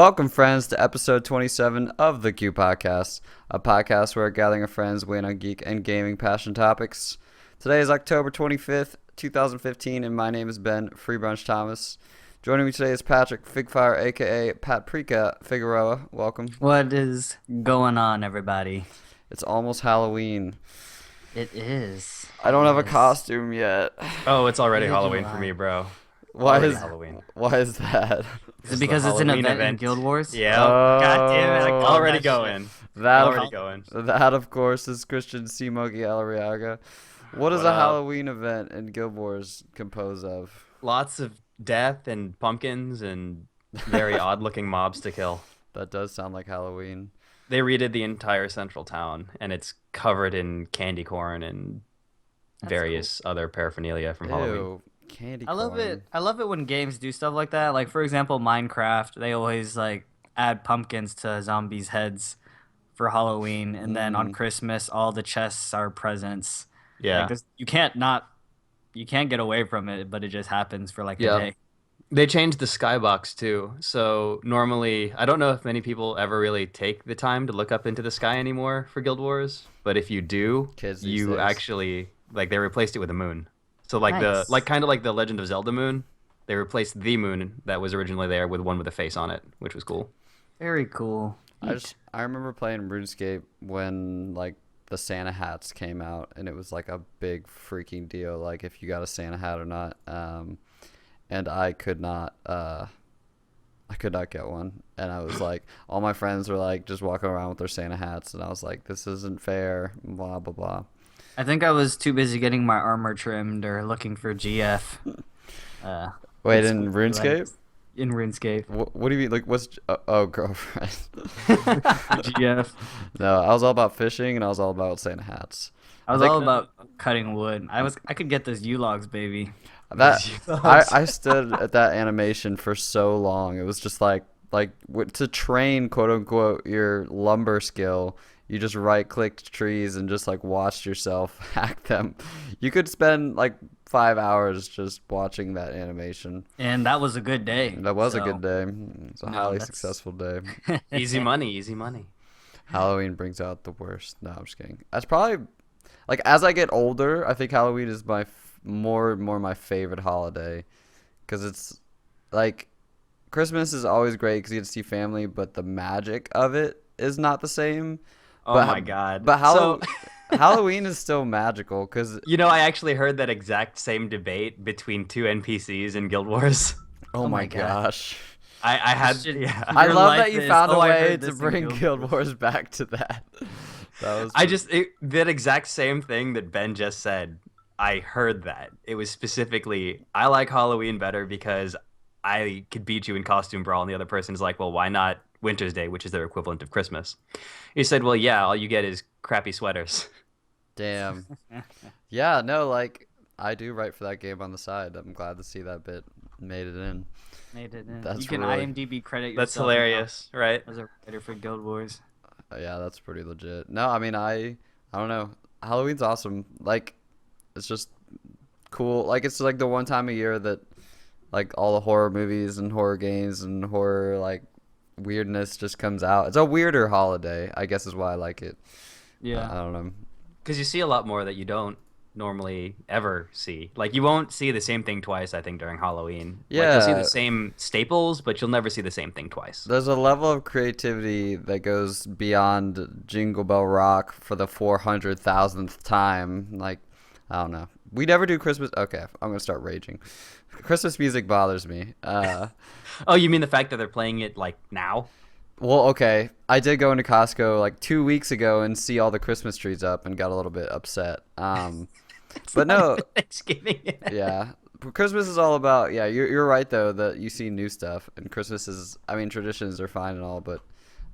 Welcome, friends, to episode 27 of the Q Podcast, a podcast where a gathering of friends weigh in on geek and gaming passion topics. Today is October 25th, 2015, and my name is Ben FreeBrunch Thomas. Joining me today is Patrick Figfire, a.k.a. Paprika Figueroa. Welcome. What is going on, everybody? It's almost Halloween. It is. I don't have a costume yet. Oh, it's already Halloween for me, bro. Why Already is Halloween? Why is that? Is it because it's an event in Guild Wars? Yeah. God damn it! Oh. Already going. That, of course, is Christian C. Mogi Alariaga. What is What a up? Halloween event in Guild Wars composed of? Lots of death and pumpkins and very odd-looking mobs to kill. That does sound like Halloween. They redid the entire central town, and it's covered in candy corn and That's various other paraphernalia from Halloween. Ew, candy I love corn. it. I love it when games do stuff like that. Like, for example, Minecraft, they always add pumpkins to zombies' heads for Halloween, and then on Christmas, all the chests are presents. Yeah. You can't get away from it, but it just happens for a Yeah. day. They changed the skybox too. So normally, I don't know if many people ever really take the time to look up into the sky anymore for Guild Wars, but if you do, Kids these you days. actually they replaced it with a moon. So Nice. kind of like the Legend of Zelda moon, they replaced the moon that was originally there with one with a face on it, which was cool. Very cool. I remember playing RuneScape when the Santa hats came out, and it was a big freaking deal, like if you got a Santa hat or not. And I could not get one, and I was like, all my friends were just walking around with their Santa hats, and I was like, this isn't fair, blah blah blah. I think I was too busy getting my armor trimmed or looking for GF. Wait, in RuneScape? In RuneScape. What do you mean? What's girlfriend? GF. No, I was all about fishing, and I was all about Santa hats. I was think- all about cutting wood. I could get those U-logs, baby. That I stood at that animation for so long. It was just to train, quote unquote, your lumber skill. You just right-clicked trees and just watched yourself hack them. You could spend 5 hours just watching that animation. And that was a good day. That was a so- good day. It's a highly that's- successful day. Easy money, easy money. Halloween brings out the worst. No, I'm just kidding. That's probably as I get older, I think Halloween is more my favorite holiday, because it's Christmas is always great because you get to see family, but the magic of it is not the same. Oh But- my god. But So, Halloween is still magical because I actually heard that exact same debate between two NPCs in Guild Wars. oh my my God. gosh. I had Shit. yeah. I Your love life that you is, found a "Oh, I way heard to this in bring Guild Guild Wars back to that. That was That exact same thing that Ben just said. I heard that. It was specifically, I like Halloween better because I could beat you in costume brawl, and the other person's like, well, why not Winter's Day, which is their equivalent of Christmas? He said, well, yeah, all you get is crappy sweaters. damn. Yeah, no, I do write for that game on the side. I'm glad to see that bit made it in. Made it in. That's You can really- IMDb credit yourself. That's hilarious, right? As a writer for Guild Wars. Yeah, that's pretty legit. No, I mean, I don't know. Halloween's awesome. It's just cool. It's the one time a year that all the horror movies and horror games and horror weirdness just comes out. It's a weirder holiday, I guess, is why I like it. Yeah. I don't know. Because you see a lot more that you don't normally ever see. You won't see the same thing twice, I think, during Halloween. You'll see Yeah. the same staples, but you'll never see the same thing twice. There's a level of creativity that goes beyond Jingle Bell Rock for the 400,000th time. I don't know. We never do Christmas. Okay, I'm gonna start raging. Christmas music bothers me. Oh, you mean the fact that they're playing it now? Well, okay. I did go into Costco 2 weeks ago and see all the Christmas trees up and got a little bit upset. But no, Thanksgiving. yeah. Christmas is all about, yeah, you're right though, that you see new stuff, and Christmas is, traditions are fine and all, but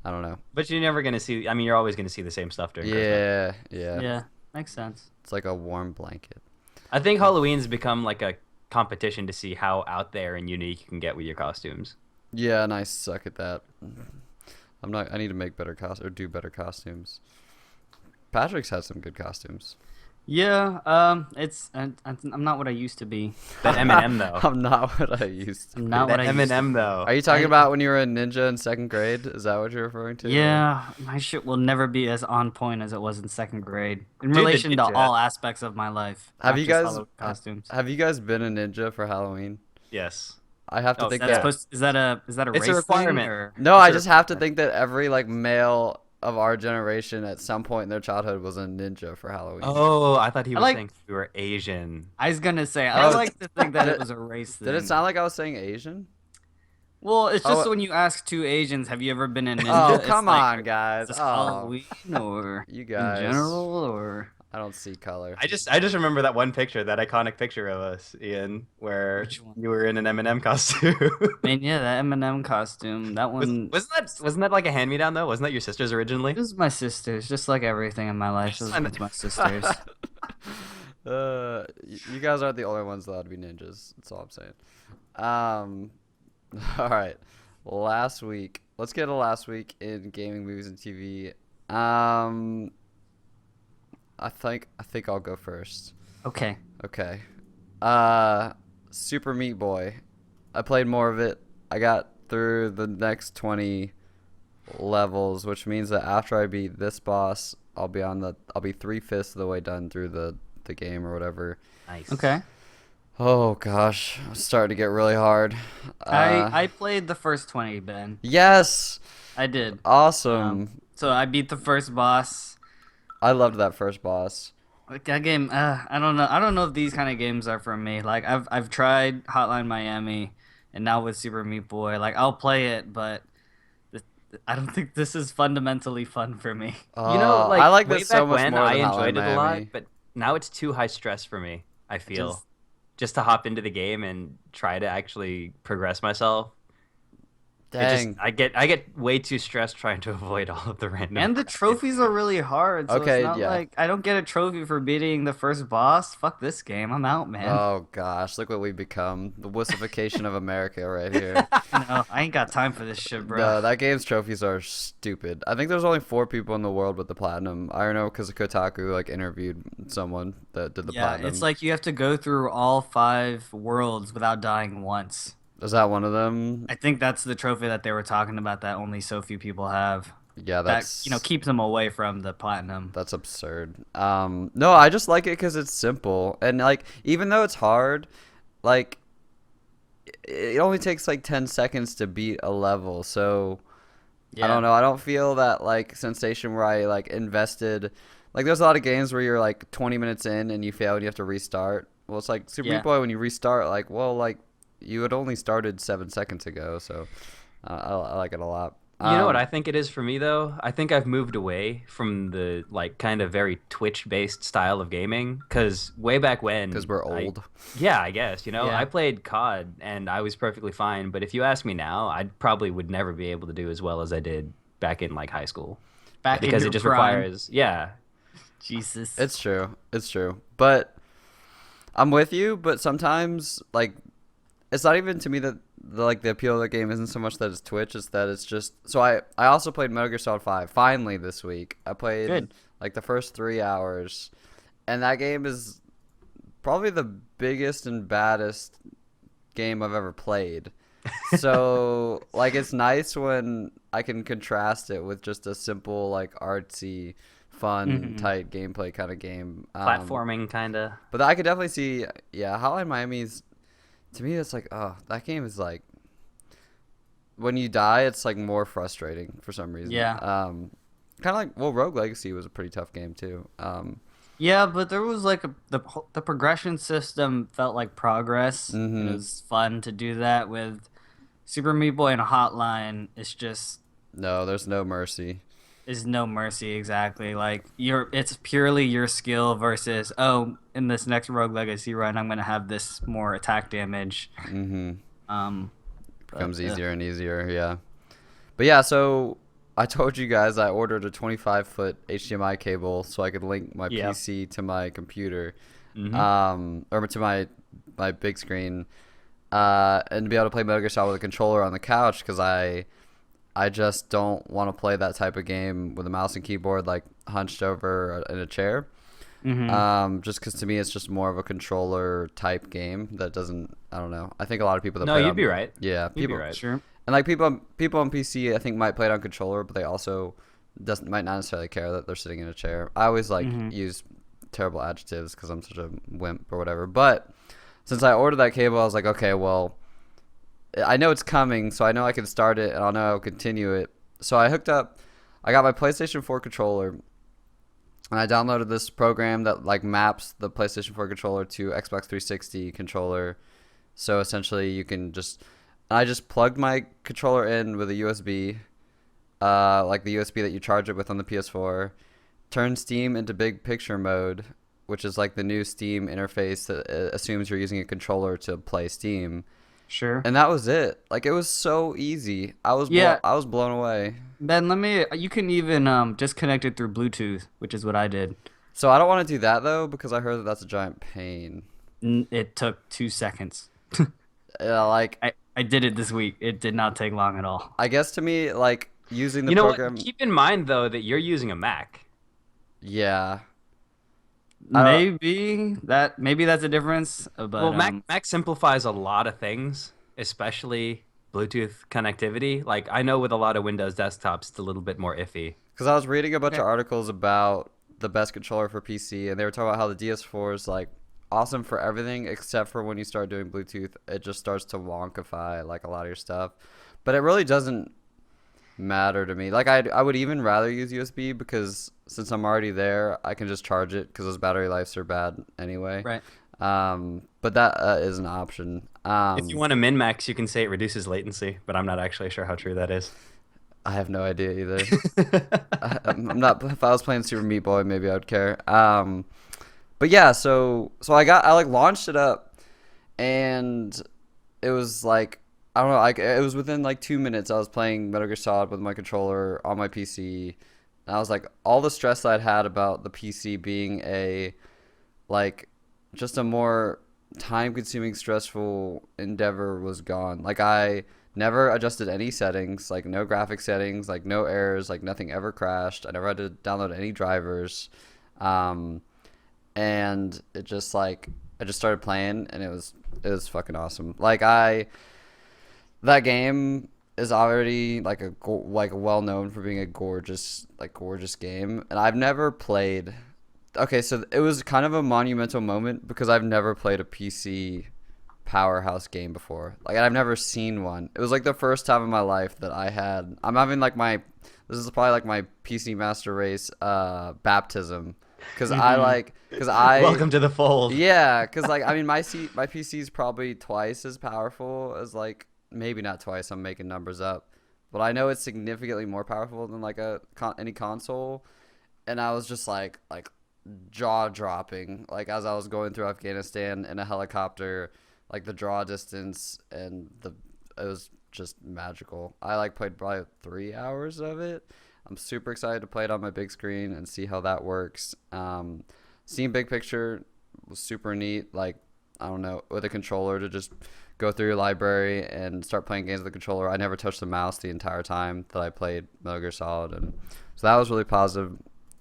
I don't know. But you're never gonna see. You're always gonna see the same stuff during Christmas. Yeah. Yeah. Makes sense. It's like a warm blanket. I think Halloween's become a competition to see how out there and unique you can get with your costumes. Yeah, and I suck at that. I need to make better or do better costumes. Patrick's had some good costumes. Yeah, I'm not what I used to be. That Eminem though. I'm not what I used to I'm be. not what That I used to Eminem be. though. Are you talking I- about when you were a ninja in second grade? Is that what you're referring to? Yeah, my shit will never be as on point as it was in second grade in Dude, the relation to ninja. all aspects of my life, Have not you just guys Halloween costumes. have you guys been a ninja for Halloween? Yes. I have to Oh Is think that yeah. that. supposed? Is that a It's a race thing requirement. or? No, It's I a just have to requirement. think that every like male of our generation at some point in their childhood was a ninja for Halloween. Oh, I thought he I was like. saying we were Asian. I was gonna say I Oh, like to think that did it it, was a race did it thing. sound like I was saying Asian? Well, it's just Oh, when you ask two Asians, "Have you ever been a ninja?" oh, It's come like, on, is guys. this Oh, Halloween or you in guys. general or I don't see color. I just remember that one picture, that iconic picture of us, Ian, where which one? you were in an Eminem costume. I mean, yeah, that Eminem costume. That Was one. wasn't that like a hand me down though? Wasn't that your sister's originally? This is my sister's, just like everything in my life. Just It's my sister's. You guys aren't the only ones allowed to be ninjas. That's all I'm saying. Um, all right. Last week. Let's get to last week in gaming, movies, and TV. I think I'll go first. Okay. Okay. Super Meat Boy. I played more of it. I got through the next 20 levels, which means that after I beat this boss, I'll be 3/5 of the way done through the game or whatever. Nice. Okay. Oh gosh, it's starting to get really hard. I played the first 20, Ben. Yes, I did. awesome. So I beat the first boss. I loved that first boss. Like that game, I don't know. I don't know if these kind of games are for me. Like I've tried Hotline Miami, and now with Super Meat Boy, like I'll play it, but I don't think this is fundamentally fun for me. I like way this so back much when more I than enjoyed Hotline it a lot, Miami. but now it's too high stress for me, I feel. Just- Just to hop into the game and try to actually progress myself. Dang. I get way too stressed trying to avoid all of the random. And the trophies are really hard, so Okay, it's not yeah. like I don't get a trophy for beating the first boss. Fuck this game. I'm out, man. Oh gosh, look what we've become. The wussification of America right here. No, I ain't got time for this shit, bro. No, that game's trophies are stupid. I think there's only 4 people in the world with the platinum. I don't know because Kotaku like interviewed someone that did the Yeah, platinum. it's like you have to go through all 5 worlds without dying once. Is that one of them? I think that's the trophy that they were talking about that only so few people have. Yeah, That that's keeps them away from the platinum. that's absurd. No, I just like it because it's simple and like even though it's hard, like it only takes like 10 seconds to beat a level. So Yeah. I don't know. I don't feel that like sensation where I like invested. Like there's a lot of games where you're like 20 minutes in and you fail and you have to restart. Well, it's like Super Yeah. Meat Boy when you restart. Like, well, like you had only started 7 seconds ago, so I like it a lot. You know what I think it is for me though? I think I've moved away from the like kind of very Twitch-based style of gaming because way back when, because we're old. yeah, I guess Yeah. I played COD and I was perfectly fine. But if you ask me now, I probably would never be able to do as well as I did back in like high school Back because in it your just prime. requires Jesus. It's true. It's true. But I'm with you. But sometimes like it's not even to me that the appeal of the game isn't so much that it's Twitch, it's that it's just so I also played Metal Gear Solid 5 finally this week. I played Good. like the first 3 hours, and that game is probably the biggest and baddest game I've ever played. So like it's nice when I can contrast it with just a simple like artsy fun tight gameplay kind of game. platforming kind of. But I could definitely see, yeah, Hotline Miami's, to me, it's like, oh, that game is like, when you die, it's like more frustrating for some reason. Yeah. Kind of like, well, Rogue Legacy was a pretty tough game too. Yeah, but there was like the progression system felt like progress. Mhm. It was fun to do that with Super Meat Boy and Hotline. It's just No, there's no mercy. is no mercy exactly. Like it's purely your skill versus in this next Rogue Legacy run I'm gonna have this more attack damage. Mm-hmm. Becomes But, easier and easier, yeah. But yeah, so I told you guys I ordered a 25-foot HDMI cable so I could link my Yep. PC to my computer, Mhm. or to my big screen, and be able to play Metal Gear Solid with a controller on the couch because I just don't want to play that type of game with a mouse and keyboard like hunched over in a chair. Just because to me it's just more of a controller type game that doesn't. I don't know. I think a lot of people that No, play you'd on, be right. Yeah, You'd people be right. Sure. and like people on PC I think might play it on controller, but they also might not necessarily care that they're sitting in a chair. I always like use terrible adjectives because I'm such a wimp or whatever. But since I ordered that cable, I was like, okay, well, I know it's coming, so I know I can start it and I'll know I'll continue it. So I got my PlayStation 4 controller, and I downloaded this program that like maps the PlayStation 4 controller to Xbox 360 controller. So essentially, I just plugged my controller in with a USB, like the USB that you charge it with on the PS4. Turned Steam into big picture mode, which is like the new Steam interface that assumes you're using a controller to play Steam. Sure. And that was it. Like it was so easy. I was blown away. Ben, you can even disconnect it through Bluetooth, which is what I did. So I don't want to do that though because I heard that that's a giant pain. It took 2 seconds. Yeah, like I did it this week. It did not take long at all. I guess to me, like using the You know program. what? Keep in mind though that you're using a Mac. Yeah. Maybe that's a difference. But Well, Mac simplifies a lot of things, especially Bluetooth connectivity. Like I know with a lot of Windows desktops, it's a little bit more iffy. Because I was reading a bunch of articles about the best controller for PC, and they were talking about how the DS4 is like awesome for everything except for when you start doing Bluetooth, it just starts to wonkify like a lot of your stuff. But it really doesn't matter to me. Like I would even rather use USB because since I'm already there, I can just charge it because those battery lives are bad anyway. Right. But that is an option. If you want to min-max, you can say it reduces latency, but I'm not actually sure how true that is. I have no idea either. I'm not. If I was playing Super Meat Boy, maybe I would care. But yeah, so I like launched it up, and it was like I don't know. Like it was within like 2 minutes. I was playing Metal Gear Solid with my controller on my PC. And I was like, all the stress that I'd had about the PC being just a more time-consuming, stressful endeavor was gone. Like I never adjusted any settings, like no graphic settings, like no errors, like nothing ever crashed. I never had to download any drivers. And it just like I just started playing and it was fucking awesome. That game is already like well known for being a gorgeous game, and I've never played. Okay, so it was kind of a monumental moment because I've never played a PC powerhouse game before. Like I've never seen one. It was like the first time in my life that I'm having like this is probably like my PC Master Race baptism. Because Welcome to the fold. Yeah, because like I mean my PC is probably twice as powerful as like maybe not twice. I'm making numbers up, but I know it's significantly more powerful than like any console. And I was just like jaw dropping like as I was going through Afghanistan in a helicopter, like the draw distance and it was just magical. I like played probably 3 hours of it. I'm super excited to play it on my big screen and see how that works. Seeing big picture was super neat. Like, I don't know, with a controller to just go through your library and start playing games with the controller. I never touched the mouse the entire time that I played Metal Gear Solid. And so that was really positive.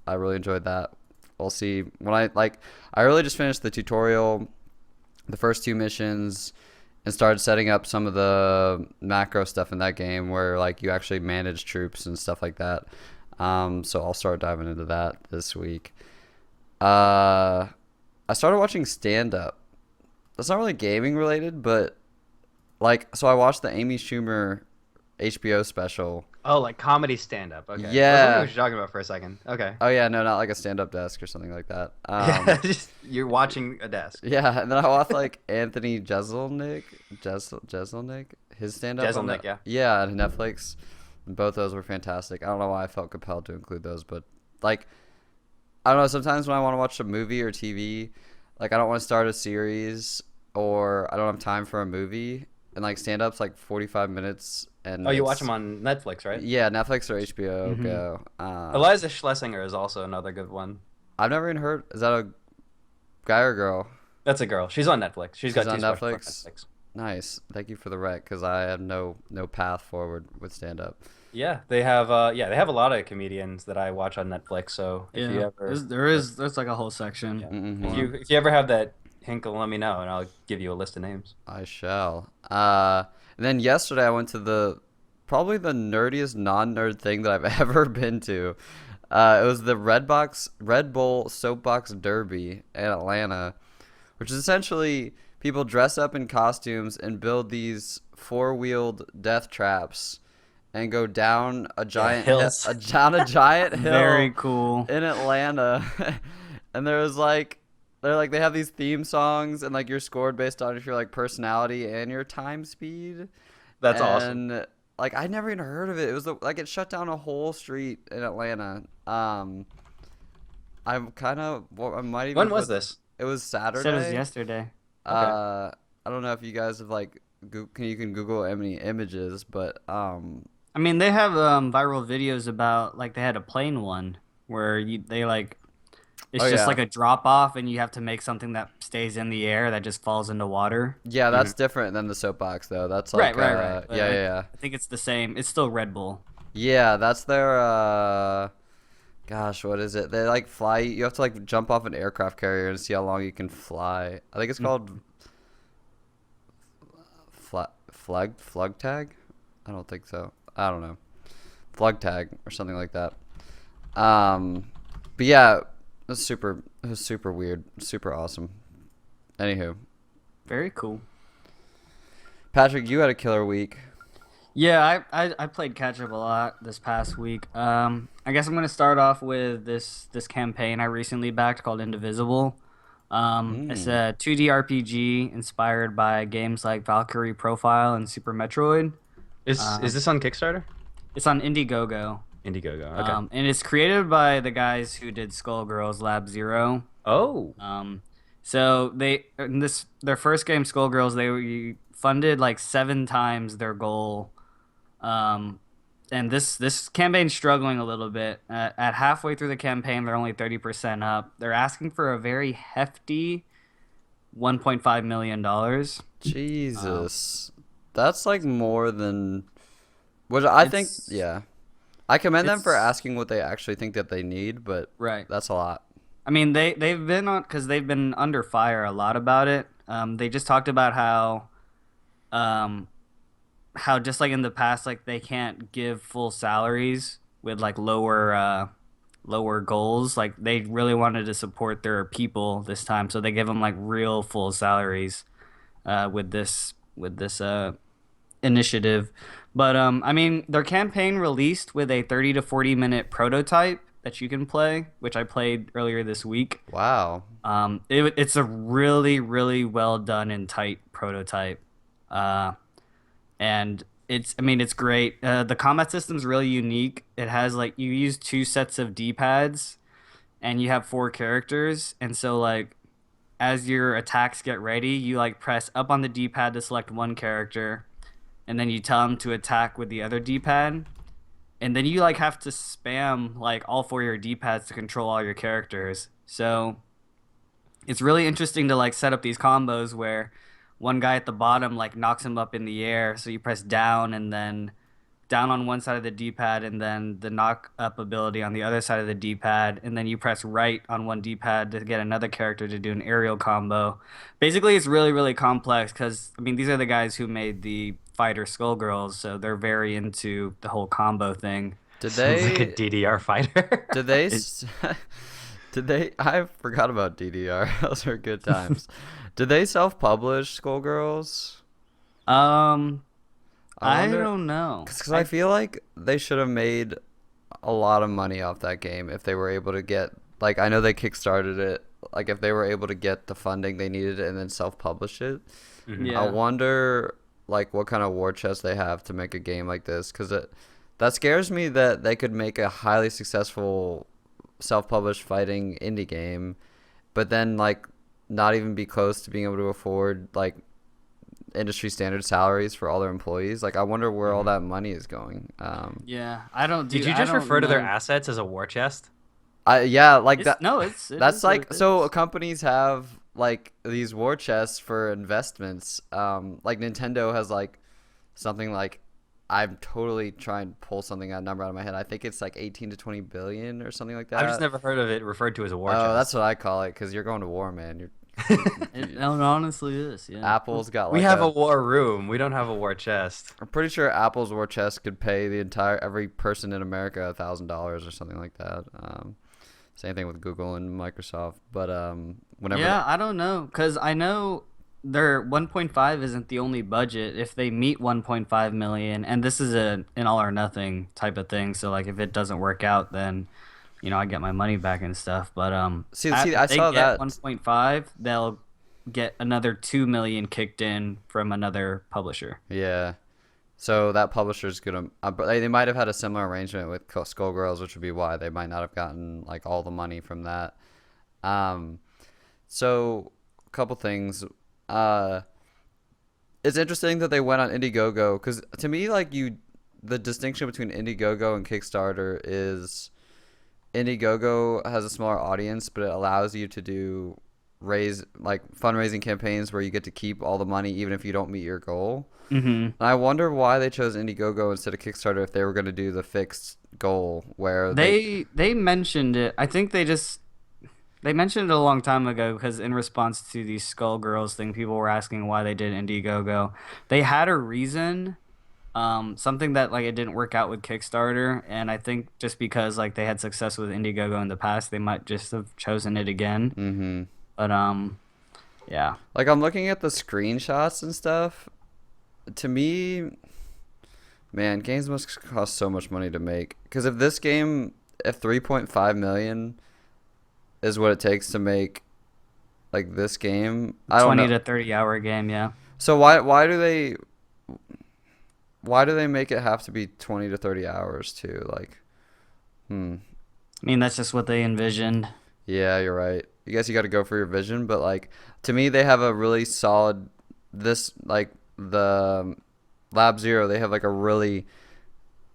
I really enjoyed that. We'll see. I really just finished the tutorial, the first 2 missions, and started setting up some of the macro stuff in that game where like you actually manage troops and stuff like that. So I'll start diving into that this week. I started watching stand-up. That's not really gaming related, but so I watched the Amy Schumer HBO special. Oh, like comedy stand-up. Okay. Yeah. I was wondering what you're talking about for a second. Okay. Oh yeah, no, not like a stand-up desk or something like that. You're watching a desk. Yeah, and then I watched like Anthony Jeselnik, his stand-up. Jeselnik, yeah. Yeah, on Netflix. And both those were fantastic. I don't know why I felt compelled to include those, but like, I don't know. Sometimes when I want to watch a movie or TV, like I don't want to start a series or I don't have time for a movie, and like stand-up's like 45 minutes. And you watch them on Netflix, right? Yeah, Netflix or HBO Go. Eliza Schlesinger is also another good one. I've never even heard. Is that a guy or girl? That's a girl. She's on Netflix. She's got 2 on specials Netflix. on Netflix. Nice. Thank you for the rec because I have no path forward with stand-up. Yeah, they have a lot of comedians that I watch on Netflix. So if you Yeah, ever there's like a whole section yeah, for Hmm. 'em. if you ever have that hinkle, let me know and I'll give you a list of names. I shall. And then yesterday I went to probably the nerdiest non-nerd thing that I've ever been to. It was the Red Bull Soapbox Derby in Atlanta, which is essentially people dress up in costumes and build these four-wheeled death traps and go down a Yeah, giant hills. down a giant Very hill cool. in Atlanta. And there was like they have these theme songs and like you're scored based on your like personality and your time speed. That's awesome. And like I never even heard of it. It was like it shut down a whole street in Atlanta. I'm kind of well, I might even When was put this? it was Said it was Saturday. yesterday. Okay. I don't know if you guys have like you can Google any images, but I mean, they have viral videos about like they had a plane one where they like oh it's just yeah. like a drop off and you have to make something that stays in the air that just falls into water. Yeah, Mhm. that's different than the soapbox though. That's Right, like right. But yeah, yeah, I, yeah. I think it's the same. It's still Red Bull. Yeah, that's their gosh, what is it? They like fly you have to like jump off an aircraft carrier and see how long you can fly. I think it's called flug tag? I don't think so. I don't know. Flug tag or something like that. But yeah, it was super weird, super awesome. Anywho, Very cool. Patrick, you had a killer week. Yeah, I played catch up a lot this past week. I guess I'm gonna start off with this campaign I recently backed called Indivisible. It's Mm. a 2D RPG inspired by games like Valkyrie Profile and Super Metroid. Is Um, this on Kickstarter? it's on Indiegogo. Indiegogo. Okay. And it's created by the guys who did Skullgirls Lab Zero. Oh. So they in this their first game, Skullgirls, funded like 7 times their goal. Um, and this campaign's struggling a little bit. At halfway through the campaign, they're only 30% up. They're asking for a very hefty $1.5 million. Jesus. That's like more than which I think It's yeah. I commend them for it's asking what they actually think that they need, but right. that's a lot. I mean, they've been on because they've been under fire a lot about it. They just talked about um, how just like in the past, like they can't give full salaries with like lower goals. Like they really wanted to support their people this time, so they give them like real full salaries with this initiative. But I mean, their campaign released with a 30 to 40 minute prototype that you can play, which I played earlier this week. Wow. It's a really, really well done and tight prototype, uh, and I mean, it's great. The combat system's really unique. It has like you use 2 sets of D-pads, and you have 4 characters, and so like as your attacks get ready, you like press up on the D-pad to select one character, and then you tell them to attack with the other D-pad, and then you like have to spam like all 4 of your D-pads to control all your characters. So it's really interesting to like set up these combos where one guy at the bottom like knocks him up in the air, so you press down and then down on one side of the D-pad and then the knock up ability on the other side of the D-pad, and then you press right on one D-pad to get another character to do an aerial combo. Basically, it's really really complex because I mean these are the guys who made the fighter Skullgirls, so they're very into the whole combo thing. Did Sounds like a they DDR fighter. did they It, s- did they I forgot about DDR. Those are good times. Did they self-publish Skullgirls? um, I I wonder don't know. because I feel like they should have made a lot of money off that game if they were able to get like I know they kickstarted it like if they were able to get the funding they needed and then self-publish it. Mhm. I Yeah. wonder like what kind of war chest they have to make a game like this because that scares me that they could make a highly successful self-published fighting indie game, but then like not even be close to being able to afford like industry standard salaries for all their employees. Like I wonder where all Mhm. that money is going. Yeah, Did you I just don't refer to their know. assets as a war chest? I yeah like It's that. no, it That's is what it like so is. companies have like these war chests for investments. Like Nintendo has like something like I'm totally trying to pull something out number out of my head. I think it's like 18 to 20 billion or something like I've just that. never heard of it referred to as a war Oh, that's chest. what I call it because you're going to war, man. It honestly is, yeah. Apple's got We like have a war room. We don't have a war chest. I'm pretty sure Apple's war chest could pay every person in America $1,000 or something like that. Same thing with Google and Microsoft. But whenever Yeah, I don't know, because I know their 1.5 isn't the only budget. If they meet 1.5 million, and this is an all or nothing type of thing, so like if it doesn't work out, then I get my money back and stuff. But I if they saw get that 1.5, they'll get another 2 million kicked in from another publisher. Yeah. So that publisher's gonna. They might have had a similar arrangement with Skullgirls, which would be why they might not have gotten like all the money from that. So a couple things. It's interesting that they went on Indiegogo because to me, like the distinction between Indiegogo and Kickstarter is Indiegogo has a smaller audience, but it allows you to raise like fundraising campaigns where you get to keep all the money even if you don't meet your goal. Mm-hmm. And I wonder why they chose Indiegogo instead of Kickstarter if they were going to do the fixed goal where They mentioned it. I think they mentioned it a long time ago because in response to the Skullgirls thing, people were asking why they did Indiegogo. They had a reason, something that like it didn't work out with Kickstarter, and I think just because like they had success with Indiegogo in the past, they might just have chosen it again. Mm-hmm. But yeah. Like I'm looking at the screenshots and stuff. To me, man, games must cost so much money to make. Because if 3.5 million is what it takes to make like this game, I don't know. 20 to 30 hour game, yeah. So why do they make it have to be 20 to 30 hours too? Like, I mean, that's just what they envisioned. Yeah, you're right. I guess you got to go for your vision, but like to me, they have a really solid the Lab Zero. They have like a really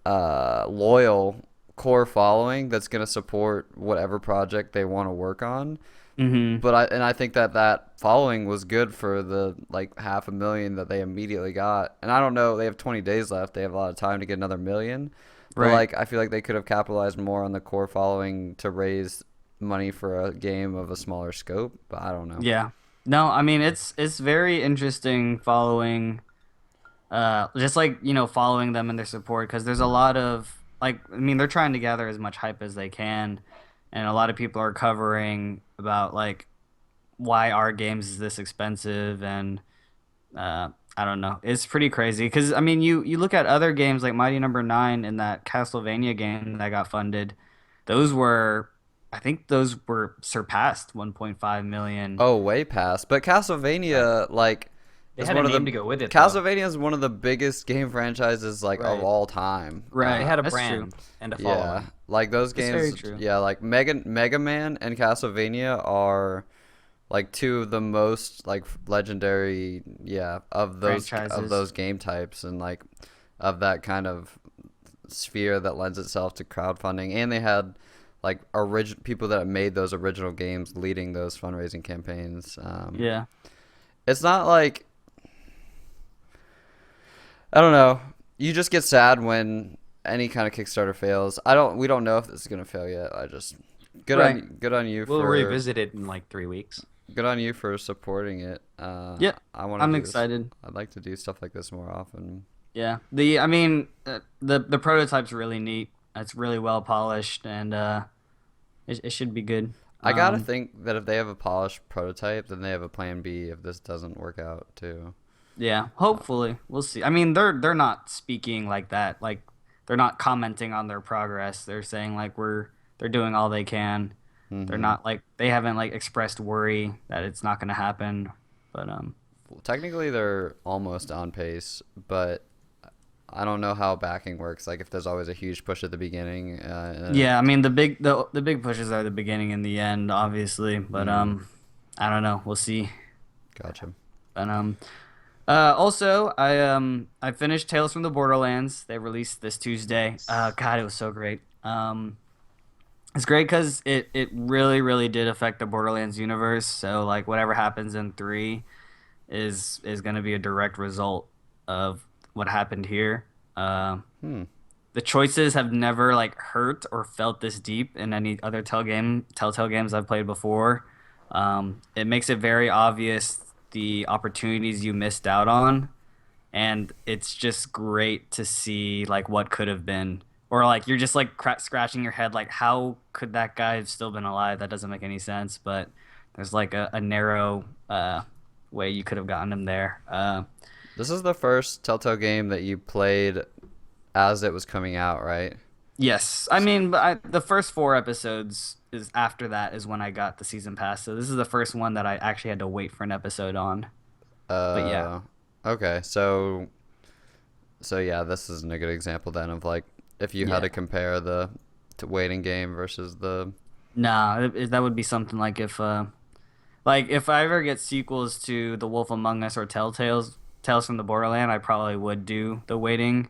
loyal core following that's gonna support whatever project they want to work on. Mm-hmm. But I think that following was good for the like 500,000 that they immediately got. And I don't know, they have 20 days left. They have a lot of time to get another million. But Right. like I feel like they could have capitalized more on the core following to raise money for a game of a smaller scope. But I don't know. Yeah. No, I mean it's very interesting following, just like following them and their support because there's a lot of like I mean they're trying to gather as much hype as they can, and a lot of people are covering about like why our games is this expensive and I don't know, it's pretty crazy because I mean you look at other games like Mighty Number 9 and that Castlevania game that got funded, I think those were surpassed 1.5 million. Oh, way past. But Castlevania, like, They is had a one of name the to go with it, though. Castlevania is one of the biggest game franchises like of Right. all time. Right. They had a That's brand true. and a Yeah, following. like those That's very games. true. Yeah, like Mega Man and Castlevania are like two of the most like legendary, of Franchises. those game types and like of that kind of sphere that lends itself to crowdfunding. And they had like people that made those original games leading those fundraising campaigns. Yeah. It's not like, I don't know. You just get sad when any kind of Kickstarter fails. We don't know if this is gonna fail yet. I just good on you We'll for revisit it in like 3 weeks. good on you for supporting it. Yeah, I'm excited. I'd like to do stuff like this more often. Yeah. I mean, the prototype's really neat. It's really well polished, and it should be good. I gotta think that if they have a polished prototype, then they have a plan B if this doesn't work out too. Yeah, hopefully we'll see. I mean, they're not speaking like that. Like they're not commenting on their progress. They're saying like they're doing all they can. Mm-hmm. They're not like they haven't like expressed worry that it's not going to happen. But Technically, they're almost on pace, but I don't know how backing works. Like if there's always a huge push at the beginning. yeah, I mean the big pushes are the beginning and the end, obviously. But I don't know. We'll see. Gotcha. But also I finished Tales from the Borderlands. They released this Tuesday. God, it was so great. It's great because it really really did affect the Borderlands universe. So like whatever happens in 3 is going to be a direct result of what happened here. Hmm. The choices have never like hurt or felt this deep in any other Telltale games I've played before. It makes it very obvious the opportunities you missed out on, and it's just great to see like what could have been, or like you're just like scratching your head like how could that guy have still been alive? That doesn't make any sense, but there's like a narrow way you could have gotten him there. This is the first Telltale game that you played as it was coming out, right? Yes, I mean, but the first 4 episodes is after that is when I got the season pass. So this is the first one that I actually had to wait for an episode on. But yeah, Okay. So yeah, this isn't a good example then of like if you had to yeah. compare the waiting game versus the. Nah, that would be something like if I ever get sequels to The Wolf Among Us or Tales from the Borderland, I probably would do the waiting,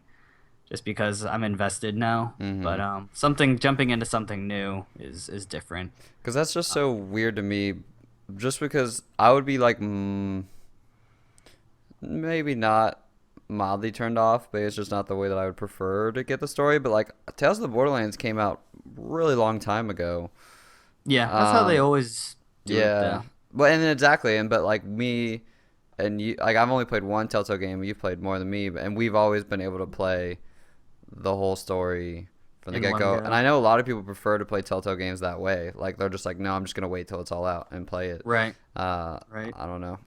just because I'm invested now. But Mm-hmm. something jumping into something new is different. Because that's just so weird to me. Just because I would be like, maybe not mildly turned off, but it's just not the way that I would prefer to get the story. But like, Tales of the Borderlands came out really long time ago. Yeah, that's how they Um, always do it, yeah, though. but and then exactly, and but like me and you, like I've only played one Telltale game. You've played more than me, and we've always been able to play the whole story from the In get one go. And go. I know a lot of people prefer to play Telltale games that way. Like they're just like, no, I'm just gonna wait till it's all out and play it. Right, Uh, right. I don't know.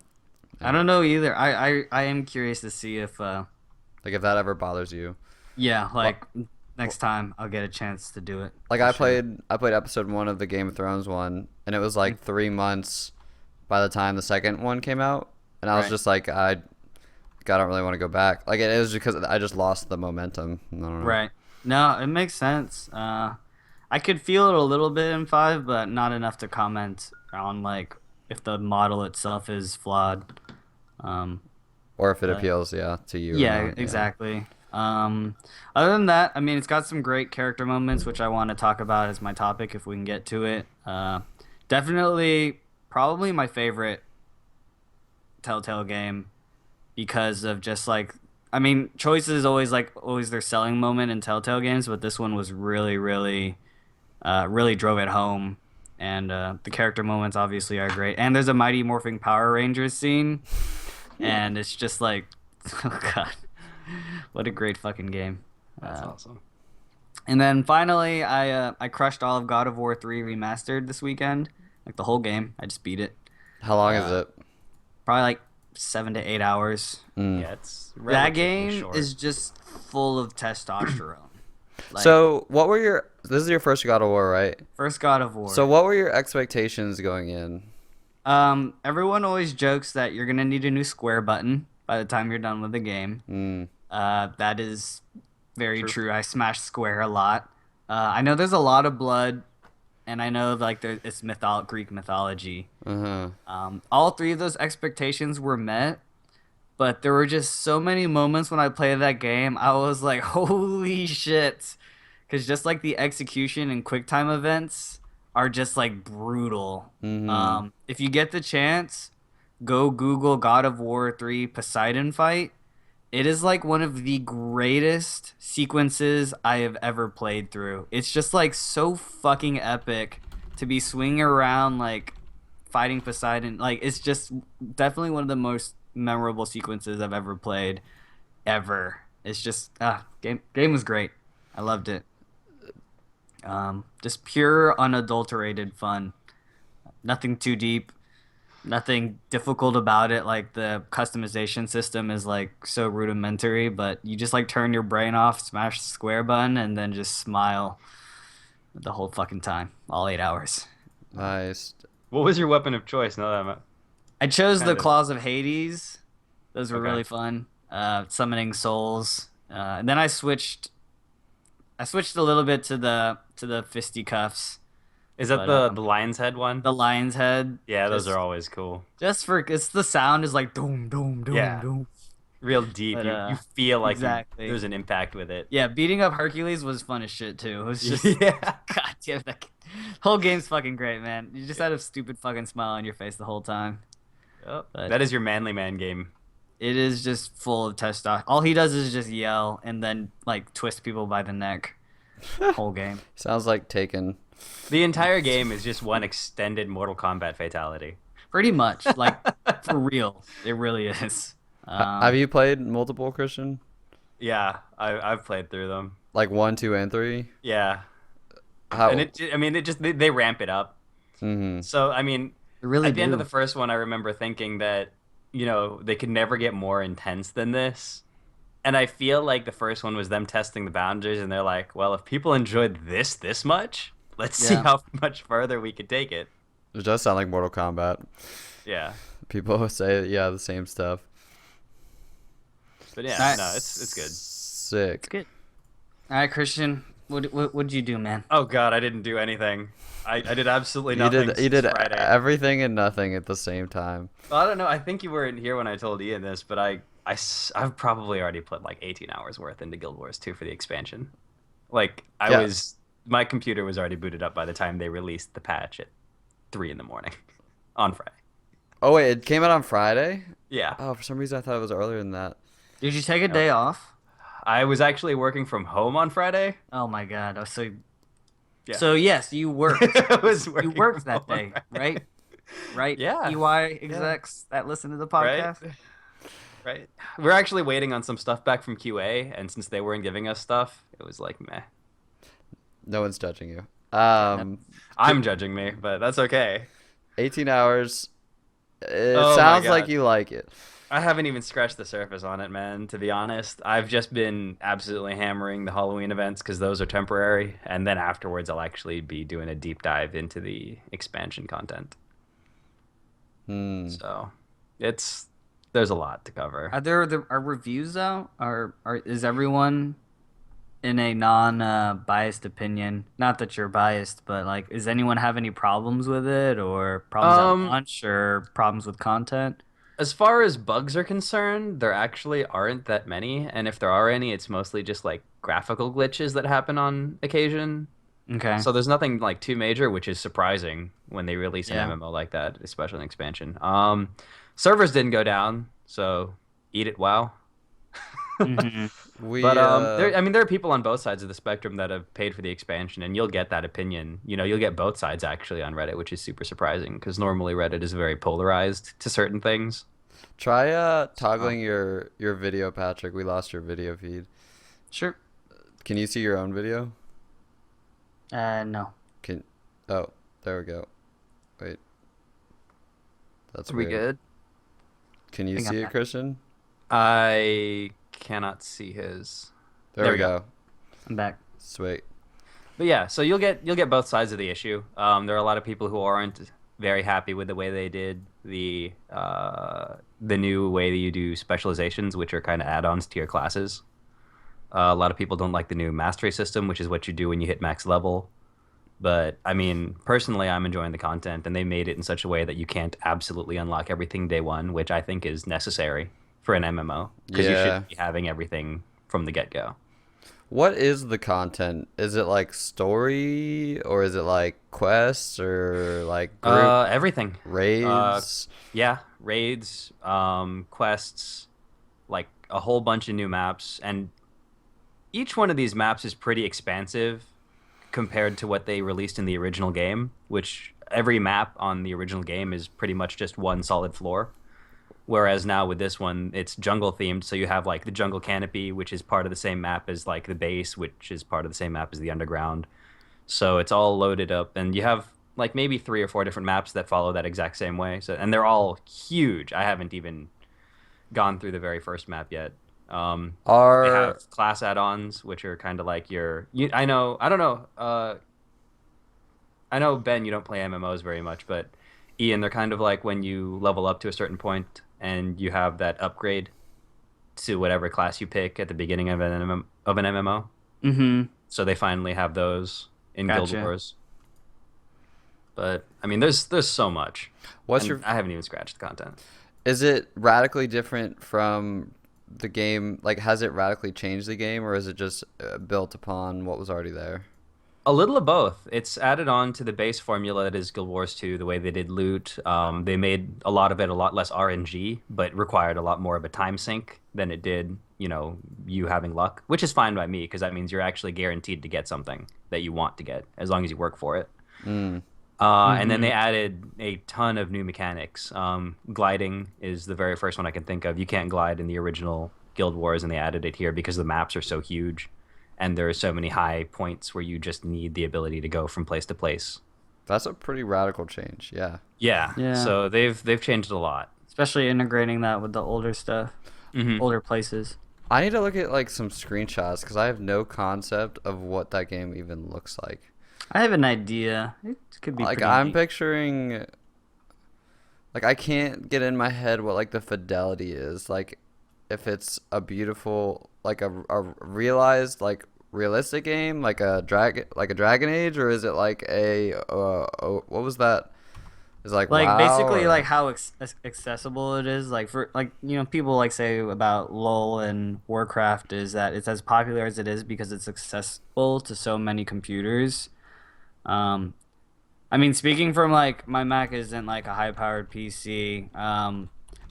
I And don't know either. I am curious to see if like if that ever bothers you. yeah, Well, like next time I'll get a chance to do it like for sure. I played episode one of the Game of Thrones one, and it was like 3 months by the time the second one came out, and I was Right, just like, I don't really want to go back. Like it was because I just lost the momentum. I don't know. right. No, it makes sense. I could feel it a little bit in 5, but not enough to comment on like if the model itself is flawed. Um, Or if it but appeals, yeah, to you or yeah, not. Yeah. exactly. Other than that, I mean, it's got some great character moments, which I want to talk about as my topic if we can get to it. Definitely, probably my favorite Telltale game because of just like, I mean, choice is always like always their selling moment in Telltale games, but this one was really drove it home. And the character moments obviously are great. And there's a Mighty Morphing Power Rangers scene, and it's just like, oh god, what a great fucking game. That's Uh, awesome. and then finally, I crushed all of God of War 3 remastered this weekend, like the whole game. I just beat it. How long is Uh, it? Probably like 7 to 8 hours. Mm. Yeah, it's That relatively game short. is just full of testosterone. Like So, what were your? This is your first God of War, right? first God of War. So, what were your expectations going in? Everyone always jokes that you're gonna need a new square button by the time you're done with the game. Mm. That is very True. true. I smash square a lot. I know there's a lot of blood, and I know like it's Greek mythology. Uh huh. All three of those expectations were met, but there were just so many moments when I played that game. I was like, holy shit, because just like the execution and quick time events are just like brutal. Mm-hmm. If you get the chance, go Google God of War 3 Poseidon fight. It is like one of the greatest sequences I have ever played through. It's just like so fucking epic to be swinging around like fighting Poseidon. Like it's just definitely one of the most memorable sequences I've ever played ever. It's just game was great. I loved it. Just pure unadulterated fun. Nothing too deep, nothing difficult about it. Like the customization system is like so rudimentary, but you just like turn your brain off, smash the square button, and then just smile the whole fucking time, all 8 hours. Nice. What was your weapon of choice? Now that I chose the kind of Claws of Hades. Those were okay. really fun. Summoning souls, and then I switched a little bit to the fisticuffs, Is that but the lion's head one? the lion's head. Yeah, those Just are always cool. just for it's the sound is like doom doom doom Yeah, doom. real deep. But You feel like exactly. there's an impact with it. Yeah, beating up Hercules was fun as shit too. It was just Yeah. god damn that whole game's fucking great, man. You just had a stupid fucking smile on your face the whole time. Yep. But That is your manly man game. It is just full of testosterone. All he does is just yell and then like twist people by the neck. Whole game. Sounds like Taken. The entire game is just one extended Mortal Kombat fatality. Pretty much, like for real, it really is. Have you played multiple, Christian? Yeah, I've played through them. Like 1, 2, and 3? Yeah, How? and they ramp it up. Mm-hmm. So I mean, Really at the end of do. the first one, I remember thinking that they could never get more intense than this. And I feel like the first one was them testing the boundaries, and they're like, well, if people enjoyed this much, let's see Yeah. how much further we could take it. It does sound like Mortal Kombat. Yeah. People say, yeah, the same stuff. But yeah, Nice. no, it's good. Sick. It's good. All right, Christian, what'd you do, man? Oh god, I didn't do anything. I did absolutely You nothing did since Friday. everything and nothing at the same time. Well, I don't know. I think you weren't here when I told Ian this, but I've probably already put like 18 hours worth into Guild Wars 2 for the expansion. Like Yeah. my computer was already booted up by the time they released the patch at 3 in the morning on Friday. Oh wait, it came out on Friday? Yeah, Oh, for some reason I thought it was earlier than that. Did you take a day off? I was actually working from home on Friday. Oh my god! So, Yeah. so yes, you worked. I was You working worked from that home on day, Friday. right? Right? Yeah. EY execs that listen to the podcast. Right? Right. We're actually waiting on some stuff back from QA, and since they weren't giving us stuff, it was like meh. No one's judging you. I'm judging me, but that's okay. 18 hours. It Oh my sounds like God. you like it. I haven't even scratched the surface on it, man, to be honest. I've just been absolutely hammering the Halloween events because those are temporary, and then afterwards I'll actually be doing a deep dive into the expansion content. Hmm. So, there's a lot to cover. Are reviews out? Is everyone in a non biased opinion? Not that you're biased, but like, does anyone have any problems with it, or problems at launch, or problems with content? As far as bugs are concerned, there actually aren't that many, and if there are any, it's mostly just like graphical glitches that happen on occasion. Okay. So there's nothing like too major, which is surprising when they release an Yeah. MMO like that, especially an expansion. Servers didn't go down, so eat it, WoW. Mhm. We But there are people on both sides of the spectrum that have paid for the expansion, and you'll get that opinion. You'll get both sides actually on Reddit, which is super surprising because normally Reddit is very polarized to certain things. try toggling your video, Patrick. We lost your video feed. Sure. Can you see your own video? No. Oh, there we go. Wait. That's Are we weird. good? Can you Hang on, see it, Pat. Christian? I cannot see his. There we go. I'm back. Sweet. But yeah, so you'll get both sides of the issue. There are a lot of people who aren't very happy with the way they did the new way that you do specializations, which are kind of add-ons to your classes. A lot of people don't like the new mastery system, which is what you do when you hit max level. But I mean, personally, I'm enjoying the content, and they made it in such a way that you can't absolutely unlock everything day one, which I think is necessary for an MMO because you Yeah. should be having everything from the get-go. What is the content? Is it like story or is it like quests or like group Everything. raids? Yeah, raids, quests, like a whole bunch of new maps, and each one of these maps is pretty expansive compared to what they released in the original game, which every map on the original game is pretty much just one solid floor. Whereas now with this one, it's jungle themed, so you have like the jungle canopy, which is part of the same map as like the base, which is part of the same map as the underground. So it's all loaded up, and you have like maybe 3 or 4 different maps that follow that exact same way. So and they're all huge. I haven't even gone through the very first map yet. They Are have class add-ons, which are kind of like I don't know. I know Ben, you don't play MMOs very much, but Ian, they're kind of like when you level up to a certain point and you have that upgrade to whatever class you pick at the beginning of an MMO. Mm-hmm. So they finally have those in Guild Gotcha. Wars. But I mean, there's so much. what's And your I haven't even scratched the content. is it radically different from the game? Like has it radically changed the game or is it just built upon what was already there? A little of both. It's added on to the base formula that is Guild Wars 2, the way they did loot. They made a lot of it a lot less RNG, but required a lot more of a time sink than it did, you having luck, which is fine by me because that means you're actually guaranteed to get something that you want to get as long as you work for it. Mm. And then they added a ton of new mechanics. Gliding is the very first one I can think of. You can't glide in the original Guild Wars, and they added it here because the maps are so huge. And there are so many high points where you just need the ability to go from place to place. That's a pretty radical change. Yeah. Yeah. So they've changed a lot, especially integrating that with the older stuff, older places. I need to look at like some screenshots because I have no concept of what that game even looks like. I have an idea. It could be like pretty I'm neat. picturing. Like I can't get in my head what like the fidelity is. Like if it's a beautiful like a realized like realistic game like a Dragon Age, or is it like a what was that? Is like WoW, basically or... like how accessible it is. Like for like people like say about LoL and Warcraft is that it's as popular as it is because it's accessible to so many computers. I mean, speaking from like my Mac isn't like a high powered PC.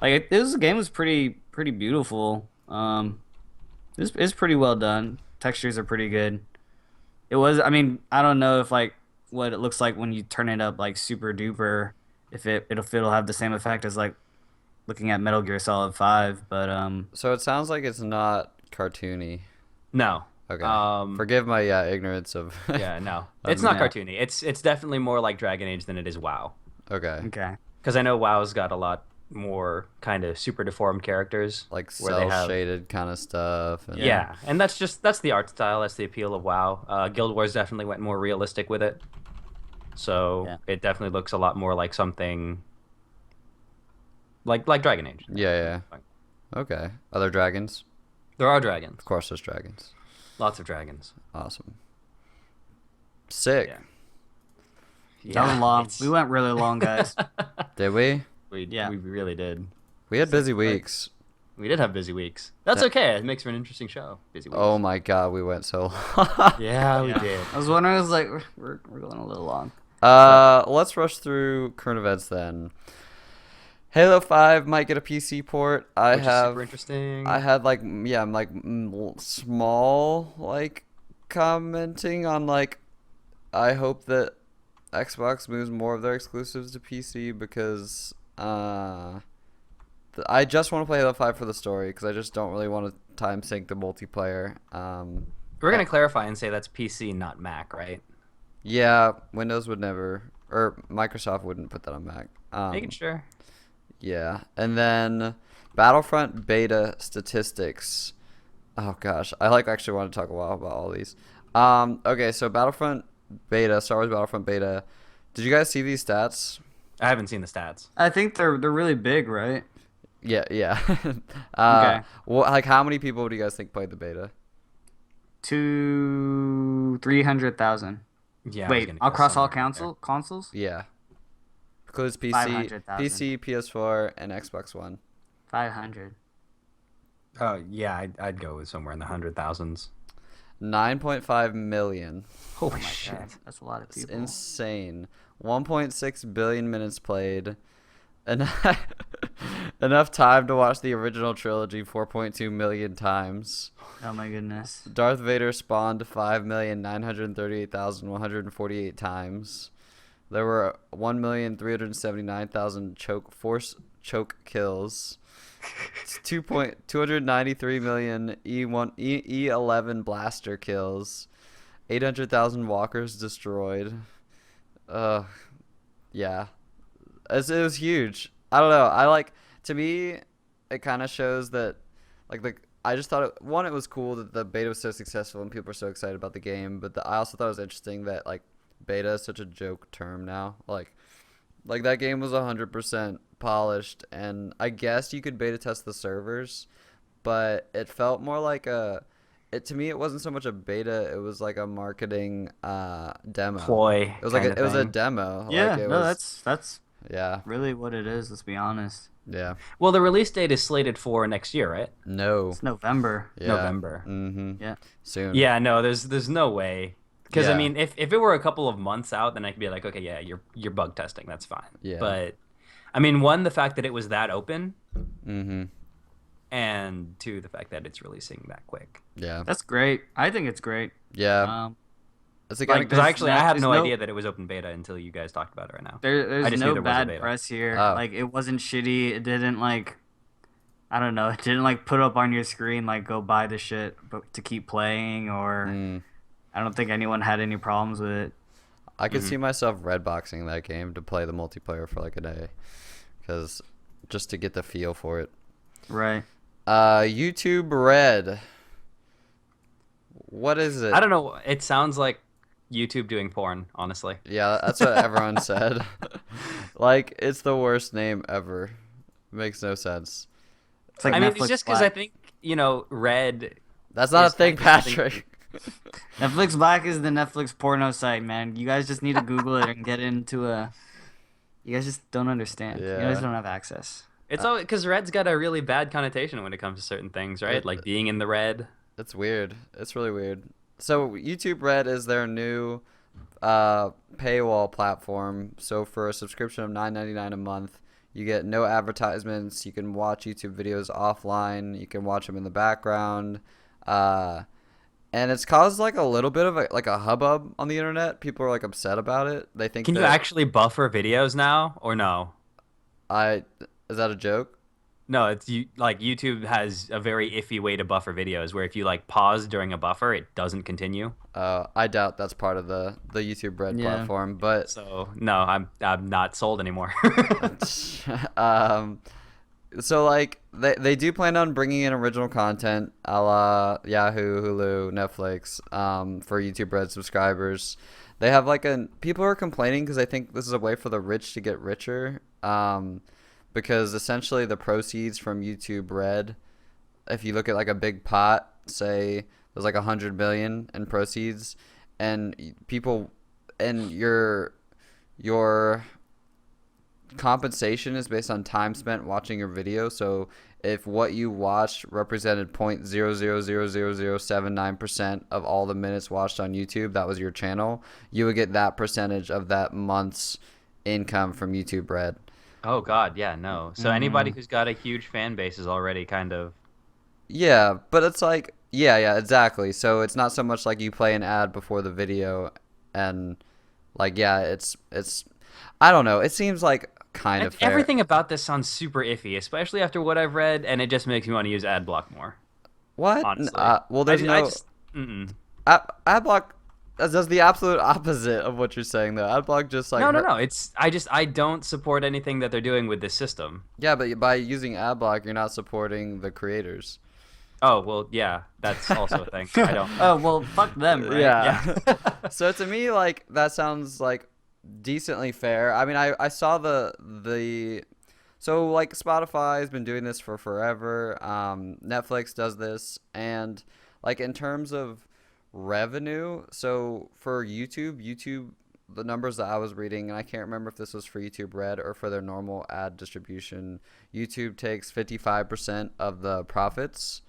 This game was pretty beautiful. It's pretty well done. Textures are pretty good. It was. I mean, I don't know if like what it looks like when you turn it up like super duper. If it'll have the same effect as like looking at Metal Gear Solid 5. But So it sounds like it's not cartoony. No. Okay. Forgive my ignorance of. Yeah. No. It's not cartoony. It's definitely more like Dragon Age than it is WoW. Okay. Okay. Because I know WoW's got a lot more kind of super deformed characters, like cell shaded kind of stuff. And... Yeah, and that's the art style. That's the appeal of WoW. Guild Wars definitely went more realistic with it, so it definitely looks a lot more like something like Dragon Age. Yeah. Okay. Are there dragons? There are dragons. Of course, there's dragons. Lots of dragons. Awesome. Sick. Yeah. That was long. We went really long, guys. Did we? We really did. We had busy weeks. We did have busy weeks. That's okay. It makes for an interesting show. Busy weeks. Oh my god, we went so long. Yeah, we did. I was wondering, I was like, we're going a little long. Let's rush through current events then. Halo 5 might get a PC port. Which is super interesting. I had small commenting on I hope that Xbox moves more of their exclusives to PC because I just want to play Halo 5 for the story because I just don't really want to time sync the multiplayer. We're going to clarify and say that's PC, not Mac, right? Yeah, Windows would never, or Microsoft wouldn't put that on Mac. Making sure. Yeah, and then Battlefront beta statistics. Oh gosh, I actually want to talk a while about all these. Okay, so Battlefront beta, Star Wars Battlefront beta. Did you guys see these stats? I haven't seen the stats. I think they're really big, right? Yeah. Okay. Well, how many people do you guys think played the beta? 300,000. Yeah. Wait, across all consoles? Yeah. Includes PC, 500,000. PS4, and Xbox One. 500. Oh yeah, I'd go with somewhere in the 100,000s. 9.5 million. Holy shit. God. That's a lot of people. It's insane. 1.6 billion minutes played. Enough time to watch the original trilogy 4.2 million times. Oh my goodness. Darth Vader spawned 5,938,148 times. There were 1,379,000 force choke kills. 293 million E11 blaster kills. 800,000 walkers destroyed. Yeah. It was huge. I don't know. To me, it kind of shows that, I just thought it was cool that the beta was so successful and people were so excited about the game. But I also thought it was interesting that, beta is such a joke term now. Like that game was 100% polished, and I guess you could beta test the servers, but it felt more like to me, it wasn't so much a beta. It was like a marketing demo. Ploy. It was it was a demo. Yeah, that's yeah, really what it is. Let's be honest. Yeah. Well, the release date is slated for next year, right? No. It's November. Yeah. November. Mm-hmm. Yeah. Soon. Yeah. No, there's no way Because I Yeah. mean, if it were a couple of months out, then I could be like, okay, yeah, you're bug testing, that's fine. Yeah. But I mean, one, the fact that it was that open, Mm-hmm. and two, the fact that it's releasing that quick. Yeah. That's great. I think it's great. Yeah. It's a Like, good. Because actually, I had there's no idea that it was open beta until you guys talked about it right now. I there's just knew no there was a bad beta. press here. Oh. Like, it wasn't shitty. It didn't like, I don't know. It didn't like put up on your screen like go buy the shit, but to keep playing, or Mm. I don't think anyone had any problems with it. I could see myself redboxing that game to play the multiplayer for like a day, because just to get the feel for it. Right. YouTube Red. What is it? I don't know. It sounds like YouTube doing porn, honestly. Yeah, that's what everyone said. Like, it's the worst name ever. Makes no sense. It's like I mean, Netflix it's just because I Black. think, Red. That's not a It's thing, kind of something- Patrick. Netflix Black is the Netflix porno site, man. You guys just need to Google it and get into a. You guys just don't understand. You guys Yeah. don't have access. It's all because Red's got a really bad connotation when it comes to certain things, right? Like being in the red. It's weird. It's really weird. So YouTube Red is their new paywall platform. So for a subscription of $9.99 a month, you get no advertisements. You can watch YouTube videos offline. You can watch them in the background. And it's caused like a little bit of a hubbub on the internet. People are like upset about it. They think Can you that actually buffer videos now, or no? is that a joke? No, it's like YouTube has a very iffy way to buffer videos, where if you like pause during a buffer, it doesn't continue. I doubt that's part of the YouTube Red Yeah. platform, but So no, I'm not sold anymore. so like they do plan on bringing in original content a la Yahoo, Hulu, Netflix for YouTube Red subscribers. They have people are complaining because they think this is a way for the rich to get richer, because essentially the proceeds from YouTube Red, if you look at like a big pot, say there's like 100 million in proceeds, and people and your compensation is based on time spent watching your video. So if what you watched represented 0.0000079% of all the minutes watched on YouTube, that was your channel, you would get that percentage of that month's income from YouTube Red. Oh God, yeah, no. So anybody who's got a huge fan base is already kind of. Yeah, but it's like, yeah, exactly. So it's not so much like you play an ad before the video, and like, yeah, it's I don't know. It seems like kind of fair. Everything about this sounds super iffy, especially after what I've read, and it just makes me want to use ad block more. What? Honestly, Well, there's Adblock does the absolute opposite of what you're saying, though. Adblock just like no. It's I don't support anything that they're doing with this system. Yeah, but by using Adblock, you're not supporting the creators. Oh well, yeah, that's also a thing. I don't. Oh well, fuck them, right? Yeah. So to me, like, that sounds like decently fair. I mean, I saw the so like Spotify has been doing this for forever. Netflix does this, and like in terms of revenue, so for YouTube, the numbers that I was reading, and I can't remember if this was for YouTube Red or for their normal ad distribution, YouTube takes 55% of the profits,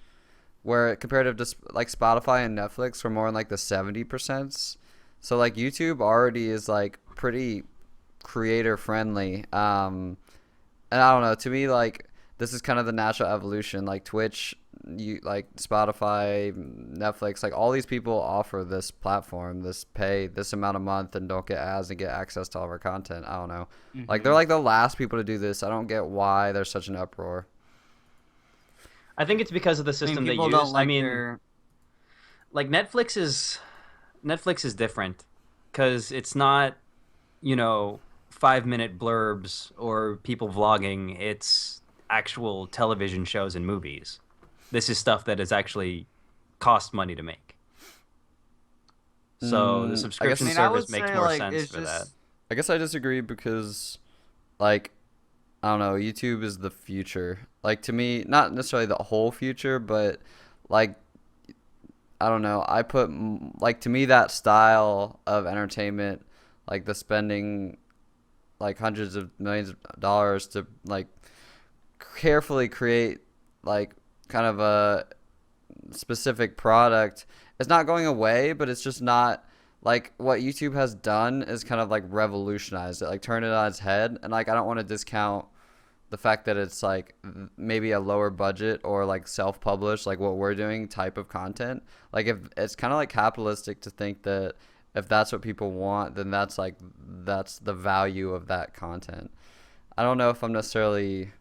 where compared to like Spotify and Netflix were more in like the 70%. So like YouTube already is like pretty creator friendly. And I don't know, to me, like, this is kind of the natural evolution. Like Twitch, like Spotify, Netflix, like all these people offer this platform, this pay this amount a month and don't get ads and get access to all of our content. I don't know. Like, they're like the last people to do this. I don't get why there's such an uproar. I think it's because of the system they people use. don't like Like Netflix is different because it's not, 5-minute blurbs or people vlogging. It's actual television shows and movies. This is stuff that is actually cost money to make. So the subscription service makes more sense for that. I guess I disagree because, like, I don't know, YouTube is the future. Like, to me, not necessarily the whole future, but, like, I don't know. I put, like, to me, that style of entertainment, like the spending, like, hundreds of millions of dollars to, like, carefully create, like, kind of a specific product, it's not going away, but it's just not like what YouTube has done is kind of like revolutionized it, like turn it on its head. And like I don't want to discount the fact that it's like maybe a lower budget or like self-published, like what we're doing type of content. Like if it's kind of like capitalistic to think that if that's what people want, then that's the value of that content. I don't know if I'm necessarily.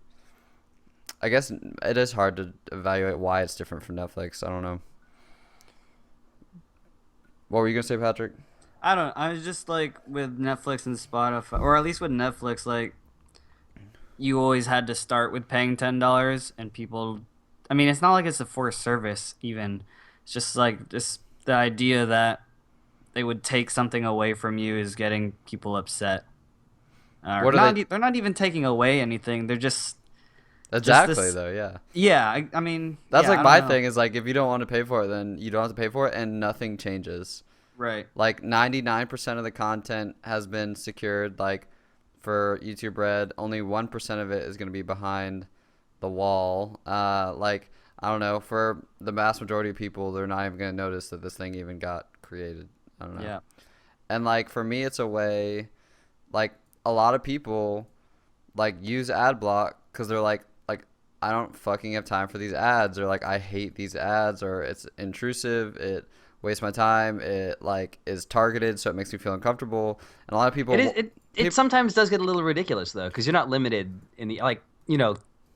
I guess it is hard to evaluate why it's different from Netflix. I don't know. What were you gonna say, Patrick? I was just like with Netflix and Spotify, or at least with Netflix, like you always had to start with paying $10, and people. I mean, it's not like it's a forced service. Even it's just like just the idea that they would take something away from you is getting people upset. What are they? They're not even taking away anything. They're just Exactly this. though, yeah. Yeah, I mean, That's yeah, like I my don't know. thing is like if you don't want to pay for it, then you don't have to pay for it, and nothing changes. Right. Like 99% of the content has been secured. Like for YouTube Red, only 1% of it is going to be behind the wall. Like I don't know. For the vast majority of people, they're not even going to notice that this thing even got created. I don't know. Yeah. And like for me, it's a way. Like a lot of people, like use ad block because they're like I don't fucking have time for these ads, or like I hate these ads, or it's intrusive. It wastes my time. It like is targeted, so it makes me feel uncomfortable. And a lot of people, It sometimes does get a little ridiculous though, because you're not limited in the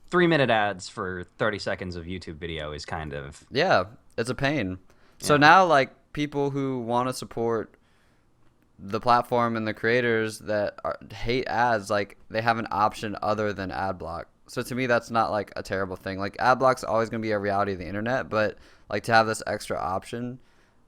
3-minute ads for 30 seconds of YouTube video is kind of yeah, it's a pain. So Yeah. now like people who want to support the platform and the creators that hate ads, like they have an option other than ad block. So to me, that's not like a terrible thing. Like ad block's always going to be a reality of the internet, but like to have this extra option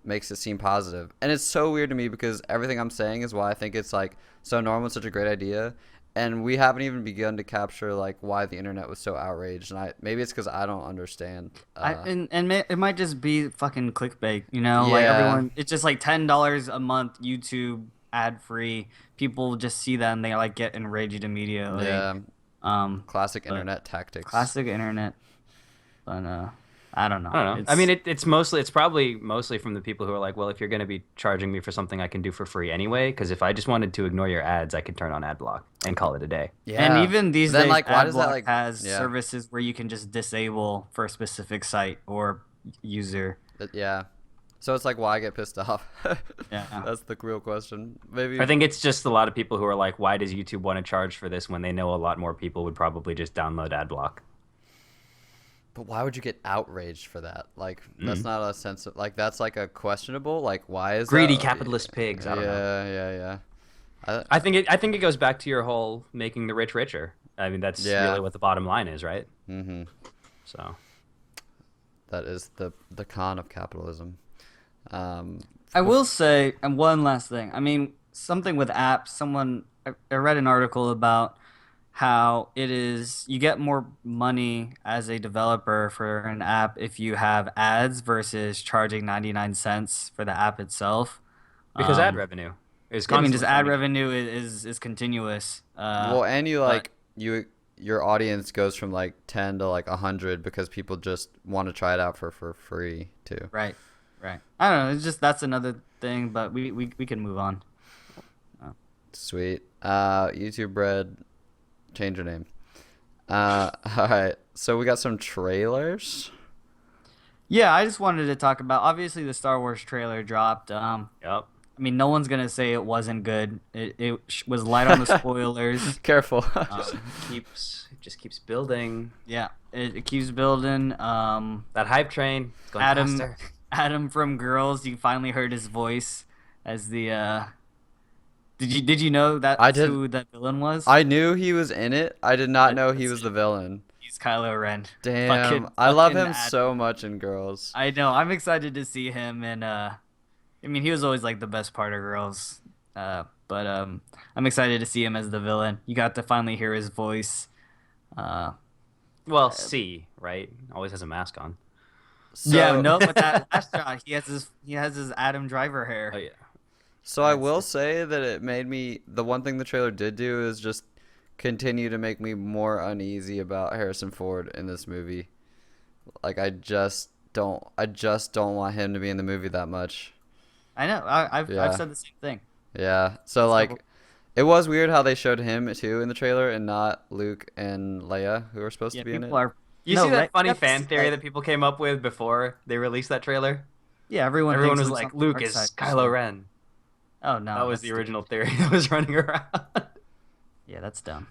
makes it seem positive. And it's so weird to me because everything I'm saying is why I think it's like so normal and such a great idea. And we haven't even begun to capture like why the internet was so outraged. And maybe it's because I don't understand. It might just be fucking clickbait, you know? Like Yeah. everyone, it's just like $10 a month, YouTube ad free. People just see that and they like get enraged immediately. Yeah. Classic but- internet tactics. Classic internet. But I don't know. I don't know. I mean, it's probably mostly from the people who are like, well, if you're going to be charging me for something I can do for free anyway, because if I just wanted to ignore your ads, I could turn on ad block and call it a day. Yeah. And even these Then, days, like, why does that, AdBlock like- has yeah. services where you can just disable for a specific site or user. Yeah. So it's like why I get pissed off. Yeah. That's the real question. Maybe. I think it's just a lot of people who are like, why does YouTube want to charge for this when they know a lot more people would probably just download ad block? But why would you get outraged for that? Like, that's not a sense of like that's like a questionable. Like, why is Greedy that? capitalist pigs. I don't know. Yeah. I think it goes back to your whole making the rich richer. I mean, that's Yeah. really what the bottom line is, right? Mm-hmm. So That is the con of capitalism. I will say, and one last thing. I mean, something with apps. I read an article about how it is you get more money as a developer for an app if you have ads versus charging 99 cents for the app itself. because ad revenue is I mean, just constantly ad coming in. revenue is continuous. Well, and you like your audience goes from like 10 to like 100 because people just want to try it out for free too. Right. I don't know. It's just that's another thing, but we can move on. Sweet. YouTube Red, change your name. All right. So we got some trailers. Yeah, I just wanted to talk about obviously the Star Wars trailer dropped. Yep. I mean, no one's gonna say it wasn't good. It was light on the spoilers. Careful. It just keeps building. Yeah, it keeps building. That hype train. It's going Adam faster. Adam from Girls, you finally heard his voice as the. Did you know that I did. who that villain was? I knew he was in it. I did not know he was the villain. He's Kylo Ren. Damn. I love him Adam. so much in Girls. I know. I'm excited to see him, and I mean, he was always like the best part of Girls. But I'm excited to see him as the villain. You got to finally hear his voice. Well, C, right? Always has a mask on. So, Yeah, no, but that last shot, he has his Adam Driver hair. Oh yeah. So I will say that it made me. The one thing the trailer did do is just continue to make me more uneasy about Harrison Ford in this movie. Like I just don't want him to be in the movie that much. I know. I've Yeah. said the same thing. Yeah. So So, like, it was weird how they showed him too in the trailer and not Luke and Leia, who were supposed yeah, to be in people it. are You no. see that You funny have to fan see theory that people came up with before they released that trailer? Yeah, everyone Everyone thinks was Luke's on like, the Luke dark side is for Kylo sure. Ren. Oh That no, was that's the stupid. original theory that was running around. Yeah, that's dumb.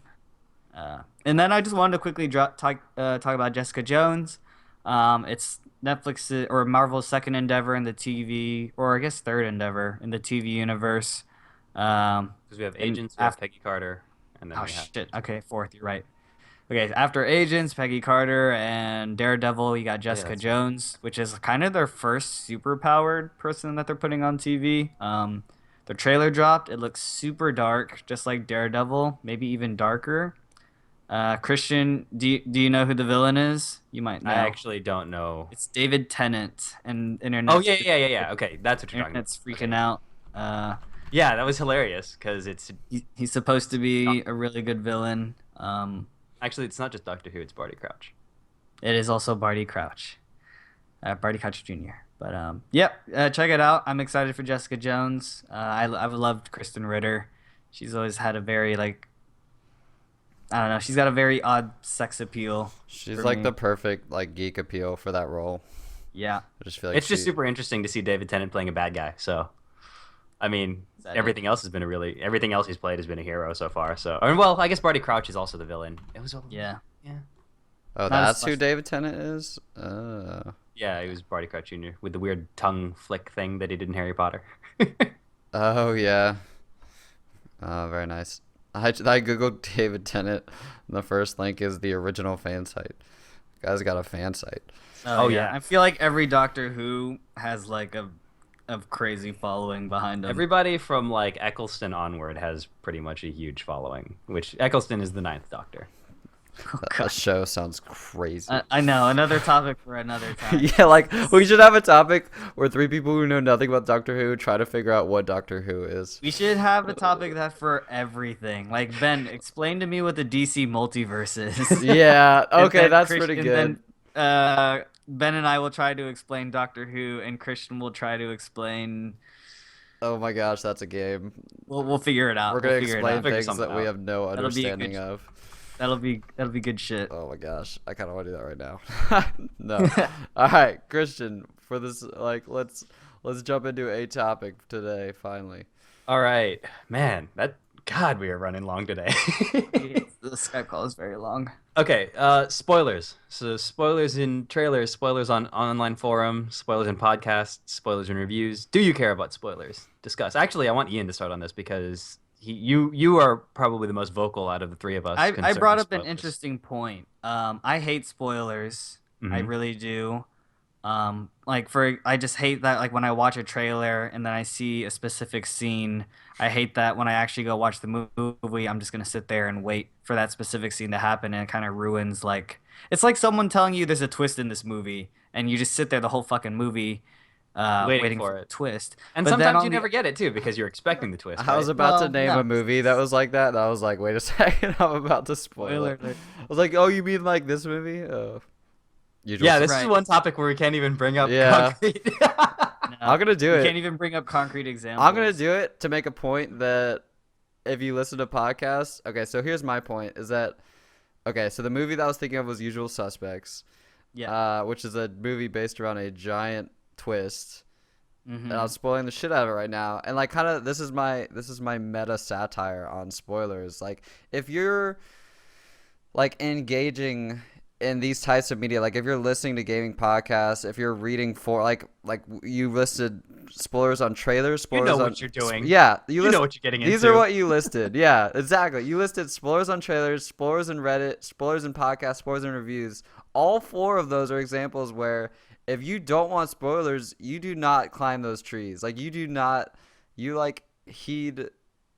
And then I just wanted to quickly talk about Jessica Jones. It's Netflix or Marvel's second endeavor in the TV, or I guess third endeavor in the TV universe. Because we have And Agents, we have after Peggy Carter, and then oh we have shit, okay, fourth, you're right. Okay, after Agents, Peggy Carter, and Daredevil, you got oh yeah, Jessica that's right. Jones, which is kind of their first superpowered person that they're putting on TV. The trailer dropped. It looks super dark, just like Daredevil, maybe even darker. Christian, do you know who the villain is? You might I know. actually don't know. It's David Tennant, and Oh yeah. Okay, that's what you're talking about. internet's Okay. freaking out. Uh, Yeah, that was hilarious because it's he's supposed to be a really good villain. actually it's not just Doctor Who, it's Barty Crouch. It is also Barty Crouch Jr. But yep, check it out. I'm excited for Jessica Jones. I've loved Kristen Ritter. She's always had a very like I don't know. She's got a very odd sex appeal She's for like me. the perfect like geek appeal for that role. Yeah, I just feel like It's just she. super interesting to see David Tennant playing a bad guy. So, I mean, is that it? everything else he's played has been a hero so far. So, I mean, well, I guess Barty Crouch is also the villain. It was Yeah, yeah, Oh, not as that's who much. David Tennant is. yeah. It was Barty Crouch Jr. with the weird tongue flick thing that he did in Harry Potter. Oh yeah. Oh, very nice. I googled David Tennant, and the first link is the original fan site. Guy's got a fan site. Oh, yeah. yeah. I feel like every Doctor Who has like a crazy following behind them. Everybody from like Eccleston onward has pretty much a huge following. Which Eccleston is the ninth Doctor. Oh, That God. show sounds crazy. I know. Another topic for another time. Yeah, like we should have a topic where three people who know nothing about Doctor Who try to figure out what Doctor Who is. We should have a topic that for everything. Like Ben, explain to me what the DC multiverse is. Yeah, And okay, then that's Christian- pretty good. Then Ben and I will try to explain Doctor Who, and Christian will try to explain. Oh my gosh, that's a game. We'll figure it out. We're We'll gonna figure it explain out. Figure things something that we out. have no That'll be a good understanding of. That'll be good shit. Oh my gosh, I kind of want to do that right now. No. All right, Christian, for this, like, let's jump into a topic today. Finally. All right, man. God, we are running long today. The Skype call is very long. Okay, spoilers. So spoilers in trailers, spoilers on online forums, spoilers in podcasts, spoilers in reviews. Do you care about spoilers? Discuss. Actually, I want Ian to start on this because you are probably the most vocal out of the three of us. I concerning brought up an spoilers. interesting point. I hate spoilers. I Mhm. really do. I just hate that like when I watch a trailer and then I see a specific scene. I hate that when I actually go watch the movie, I'm just gonna sit there and wait for that specific scene to happen, and it kind of ruins like it's like someone telling you there's a twist in this movie, and you just sit there the whole fucking movie, waiting for for it. the twist. And But then sometimes on you the- never get it too because you're expecting the twist. I was right? about to Well, name no. a movie that was like that, and I was like, wait a second, I'm about to spoil Spoiler it. alert. I was like, oh, you mean like this movie? Usual Yeah, this Right. is one topic where we can't even bring up Yeah. concrete. No, I'm gonna do you it. can't even bring up concrete examples. I'm gonna do it to make a point that if you listen to podcasts, okay, so here's my point is that okay, so the movie that I was thinking of was Usual Suspects, Yeah. which is a movie based around a giant twist. Mhm. And I'm spoiling the shit out of it right now. And like kind of this is my meta satire on spoilers. Like if you're like engaging in these types of media, like if you're listening to gaming podcasts, if you're reading for like you listed spoilers on trailers, spoilers know on what you're doing. Yeah, You know what you're getting These into. are what you listed. Yeah, exactly. You listed spoilers on trailers, spoilers in Reddit, spoilers in podcasts, spoilers in reviews. All four of those are examples where if you don't want spoilers, you do not climb those trees. Like you like heed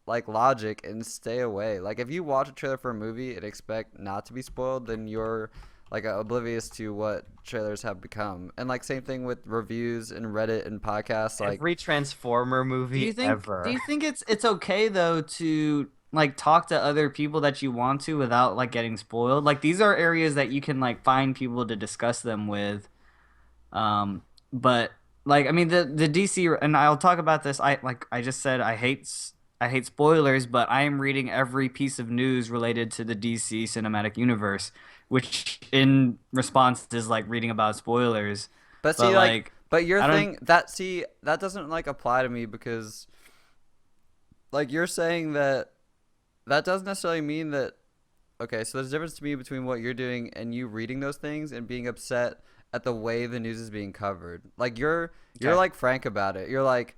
like logic and stay away. Like if you watch a trailer for a movie and expect not to be spoiled, then you're like oblivious to what trailers have become. And like same thing with reviews and Reddit and podcasts. Like Every Transformer movie Do you think ever. do you think it's okay though to like talk to other people that you want to without like getting spoiled? Like these are areas that you can like find people to discuss them with. But like I mean the DC, and I'll talk about this. I just said I hate spoilers, but I am reading every piece of news related to the DC cinematic universe, which in response is like reading about spoilers. But But see, like, like but your I don't thing that see that doesn't like apply to me because like you're saying that that doesn't necessarily mean that. Okay, so there's a difference to me between what you're doing and you reading those things and being upset at the way the news is being covered. Like you're okay. like frank about it. You're like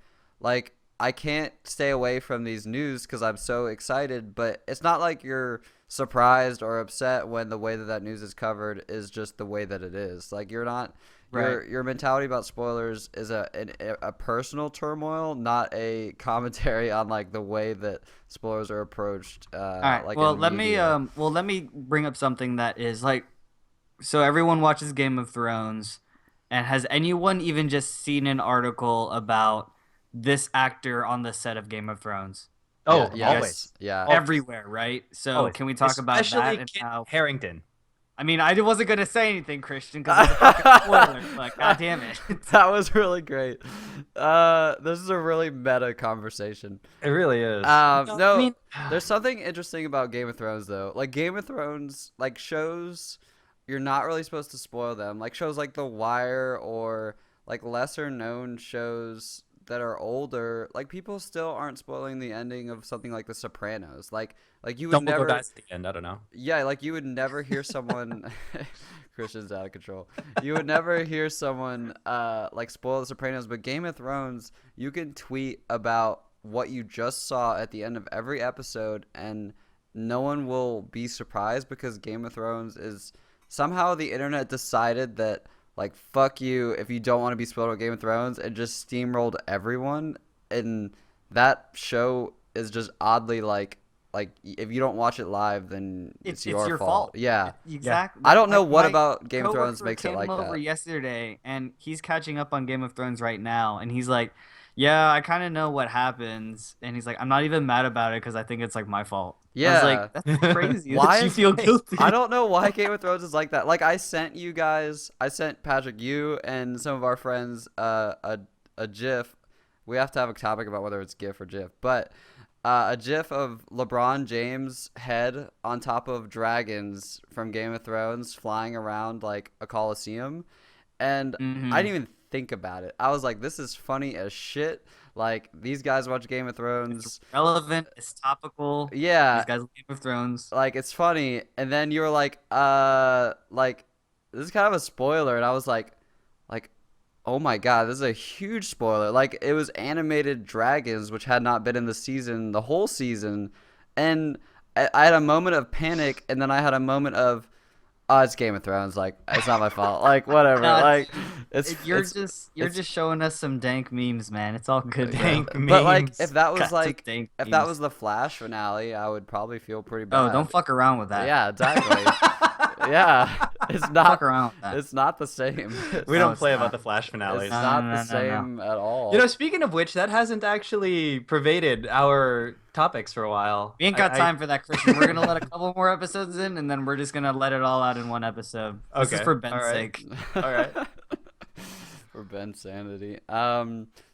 I can't stay away from these news because I'm so excited. But it's not like you're surprised or upset when the way that that news is covered is just the way that it is. Like you're not. Right. Your mentality about spoilers is a personal turmoil, not a commentary on like the way that spoilers are approached, All right. like Well, in media. let me bring up something that is like, so everyone watches Game of Thrones, and has anyone even just seen an article about this actor on the set of Game of Thrones? Oh, You guys Yes, always. yeah. Always. everywhere, right? So Always. can we talk about that Especially and Kit how? Harrington. I mean, I wasn't gonna say anything, Christian, because it's a fucking spoiler. But god damn it. That was really great. This is a really meta conversation. It really is. No, I mean, there's something interesting about Game of Thrones though. Like Game of Thrones, like shows, you're not really supposed to spoil them. Like shows like The Wire or like lesser known shows that are older, like people still aren't spoiling the ending of something like The Sopranos. Like you would Dumbledore never. dies at the end. I don't know. Yeah, like you would never hear someone Christian's out of control. You would never hear someone like spoil The Sopranos, but Game of Thrones, you can tweet about what you just saw at the end of every episode and no one will be surprised because Game of Thrones is somehow the internet decided that like fuck you if you don't want to be spoiled about Game of Thrones and just steamrolled everyone and that show is just oddly like if you don't watch it live, then it's it's your your fault. fault. Yeah, Yeah. Exactly. I don't know Like what my about Game of Thrones coworker makes it came like over that. yesterday, and he's catching up on Game of Thrones right now, and he's like, "Yeah, I kind of know what happens," and he's like, "I'm not even mad about it because I think it's like my fault." I was Yeah, like, "That's crazy why that you is feel guilty." I don't know why Game of Thrones is like that. Like I sent Patrick, you and some of our friends a GIF. We have to have a topic about whether it's GIF or GIF, but a GIF of LeBron James' head on top of dragons from Game of Thrones flying around like a coliseum, and I Hmm. didn't even think about it. I was like, this is funny as shit. Like these guys watch Game of It's Thrones. relevant. It's topical. These Yeah, guys love Game of Thrones. like it's funny, and then you were like this is kind of a spoiler, and I was like oh my god, this is a huge spoiler. Like it was animated dragons which had not been in the season the whole season, and I had a moment of panic, and then I had a moment of oh, it's Game of Thrones, like it's not my fault, like whatever, No, like it's you're it's just showing us some dank memes, man. It's all good, bro. Dank but like memes. Got some dank if that memes. was the Flash finale, I would probably feel pretty Oh, bad. don't fuck around with that. Yeah, exactly. Yeah, it's Don't not. fuck around with that. It's not the same. We No, don't it's play not. about the Flash It's finales. No, not no, the no, no, no. same at all. You know, speaking of which, that hasn't actually pervaded our topics for a while. We ain't got time for that, Christian. We're gonna let a couple more episodes in, and then we're just gonna let it all out in one episode. This is Okay, for Ben's all right. sake. All right. For Ben's sanity.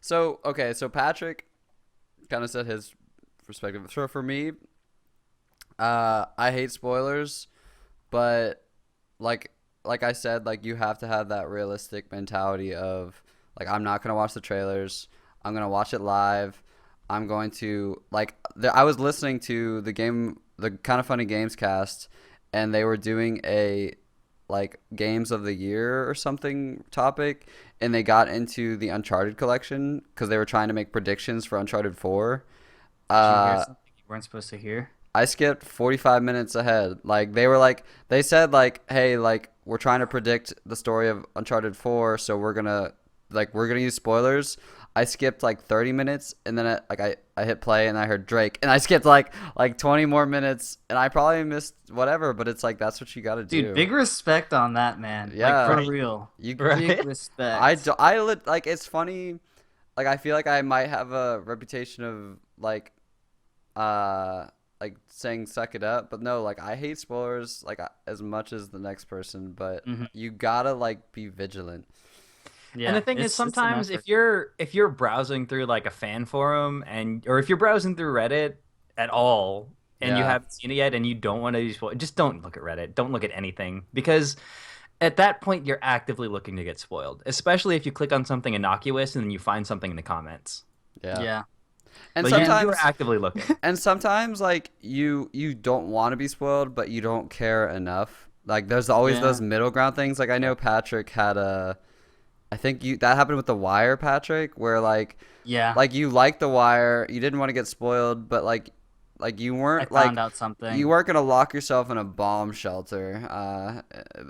So okay, so Patrick kind of said his perspective. So for me, I hate spoilers, but like like I said, like you have to have that realistic mentality of like I'm not gonna watch the trailers. I'm gonna watch it live. I'm going to like I was listening to the Kind of Funny Games cast, and they were doing a like games of the year or something topic, and they got into the Uncharted collection because they were trying to make predictions for Uncharted 4. Did you hear Uh, something you weren't supposed to hear? I skipped 45 minutes ahead. Like they said like, hey, like we're trying to predict the story of Uncharted 4, so we're gonna use spoilers. I skipped like 30 minutes, and then I hit play and I heard Drake, and I skipped like 20 more minutes, and I probably missed whatever, but it's like that's what you got to do. Dude, big respect on that, man. Yeah. Like for Right. real. You Right. Big respect. like it's funny, like I feel like I might have a reputation of uh like saying suck it up, but no, like I hate spoilers like as much as the next person, but Mhm. you gotta like be vigilant. And the Yeah, thing is, it's an sometimes effort. if you're browsing through like a fan forum or if you're browsing through Reddit at all and you Yeah. haven't seen it yet and you don't want to just don't look at Reddit. Don't look at anything because at that point you're actively looking to get spoiled, especially if you click on something innocuous and then you find something in the comments. Yeah. Yeah, And Like you are sometimes actively looking. like you don't want to be spoiled, but you don't care enough. Like there's always yeah, those middle ground things. Like I know Patrick had a I think you that happened with The Wire, Patrick, where yeah. like you liked The Wire, you didn't want to get spoiled, but like I found out something. you weren't gonna lock yourself in a bomb shelter,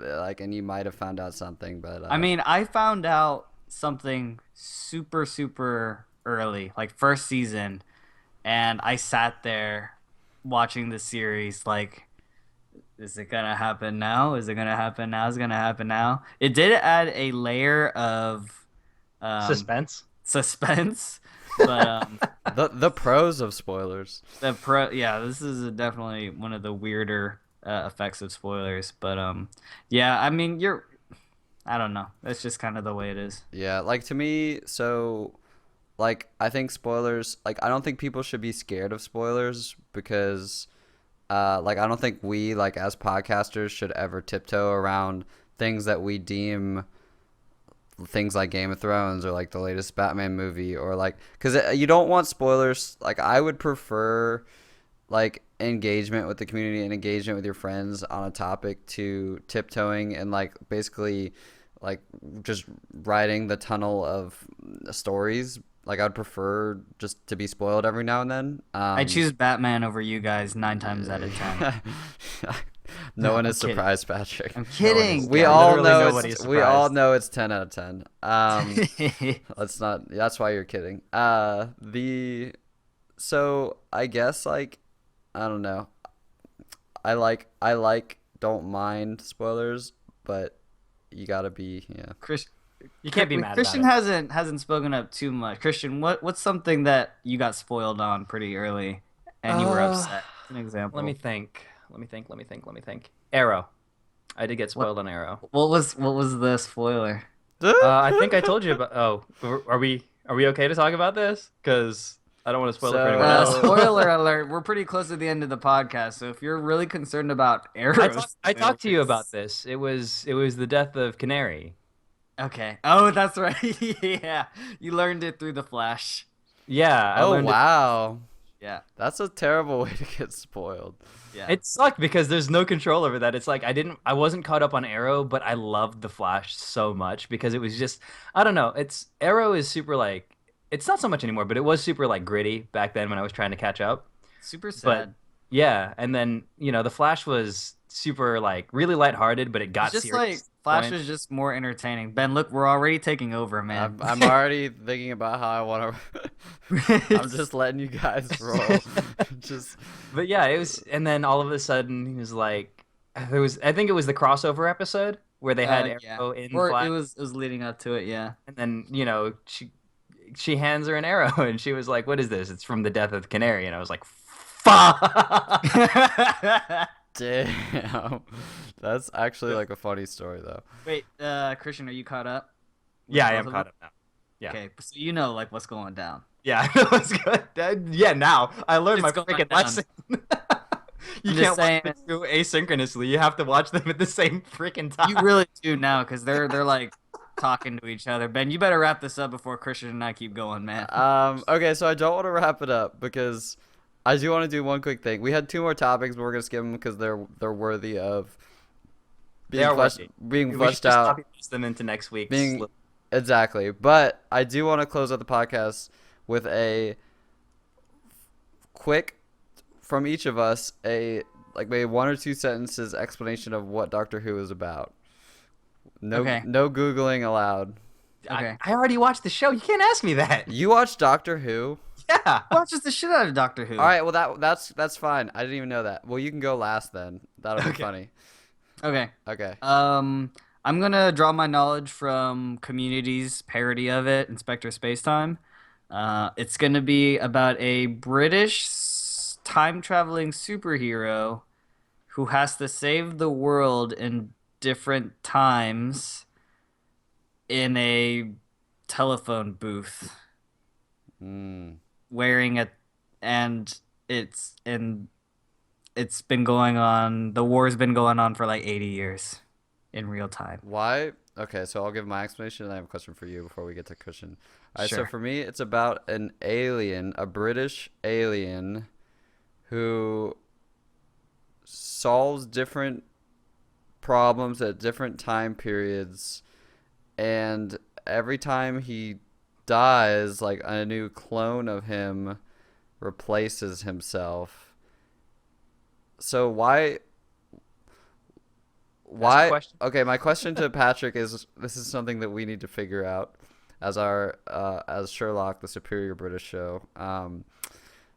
like, and you might have found out something, but I mean, I found out something super, super early, like first season, and I sat there watching the series like, is it gonna happen now? Is it gonna happen now? Is it gonna happen now? It did add a layer of um, Suspense. suspense, but the pros of spoilers. yeah, this is definitely one of the weirder effects of spoilers. But yeah, I mean, I don't know. That's just kind of the way it is. Yeah, like to me, so like I think spoilers, like I don't think people should be scared of spoilers because like I don't think we like as podcasters should ever tiptoe around things that we deem things like Game of Thrones or like the latest Batman movie or like cuz you don't want spoilers. Like I would prefer like engagement with the community and engagement with your friends on a topic to tiptoeing and like basically like just riding the tunnel of stories. Like I'd prefer just to be spoiled every now and then. I choose Batman over you guys 9 times out of 10. No one I'm is kidding. surprised, Patrick. I'm kidding. We Yeah, all literally know nobody is we all surprised. know it's 10 out of 10. Let's not. That's why you're kidding. The so I guess like I don't know. I like don't mind spoilers, but you gotta be yeah. Chris, You can't be mad about Christian it. hasn't spoken up too much. Christian, what's something that you got spoiled on pretty early and you were Uh, upset? An example. Let me think. Let me think. Arrow. I did get What spoiled on Arrow. what was the spoiler? I think I told you about. Oh, are we okay to talk about this? Because I don't want to spoil it for anyone else. So Spoiler alert, we're pretty close to the end of the podcast, so if you're really concerned about arrows, I talked to you about this. It was the death of Canary. Okay. Oh, that's right. Yeah. You learned it through the Flash. Yeah, I oh learned it. wow, Yeah. that's a terrible way to get spoiled. Yeah. It sucked because there's no control over that. It's like I wasn't caught up on Arrow, but I loved the Flash so much because it was just I don't know. Arrow is super like it's not so much anymore, but it was super like gritty back then when I was trying to catch up. Super But sad. yeah, and then the Flash was super like really lighthearted, but it It's got just serious. like at the Flash point. was just more entertaining. Ben, look, we're already taking over, man. I'm already thinking about how I want to. I'm just letting you guys roll. Just But yeah, it was, and then all of a sudden he was like, I think it was the crossover episode where they had Yeah. Arrow in Or Flash, it was leading up to it, yeah. and then she hands her an arrow, and she was like, "What is this? It's from the death of the Canary," and I was like, "Fuck." damn. That's actually like a funny story though. Wait, Christian, are you caught up? with Yeah, I both am of caught them? up now. Yeah, Okay, so you know like what's going down. yeah, it was good. Yeah, now I learned my It's going freaking down. lesson. You I'm just can't saying. watch the two asynchronously. You have to watch them at the same freaking time. You really do now because they're like talking to each other. Ben, you better wrap this up before Christian and I keep going, man. Okay, so I don't want to wrap it up because I do want to do one quick thing. We had two more topics, but we're gonna skip them because they're worthy of They are worthy. being We should fleshed just out. copy paste them into next week's. Being exactly, but I do want to close out the podcast with a quick from each of us like maybe 1 or 2 sentences explanation of what Doctor Who is about. No, Okay. no googling allowed. Okay. I already watched the show. You can't ask me that. You watch Doctor Who? Yeah. Watches the shit out of Doctor Who. All right, well that's fine. I didn't even know that. Well, you can go last then. That'll be Okay. funny. Okay. Okay. I'm gonna draw my knowledge from Community's parody of it, Inspector Spacetime. It's gonna be about a British time traveling superhero who has to save the world in different times in a telephone booth Mm. wearing a and and it's been going on. The war's been going on for like 80 years in real time. Why? Okay, so I'll give my explanation, and I have a question for you before we get to cushion. All right, so Sure. for me, it's about an alien, a British alien, who solves different problems at different time periods, and every time he dies, like a new clone of him replaces himself. So Ask a why question. okay, my question to Patrick is, this is something that we need to figure out as our as Sherlock, the superior British show.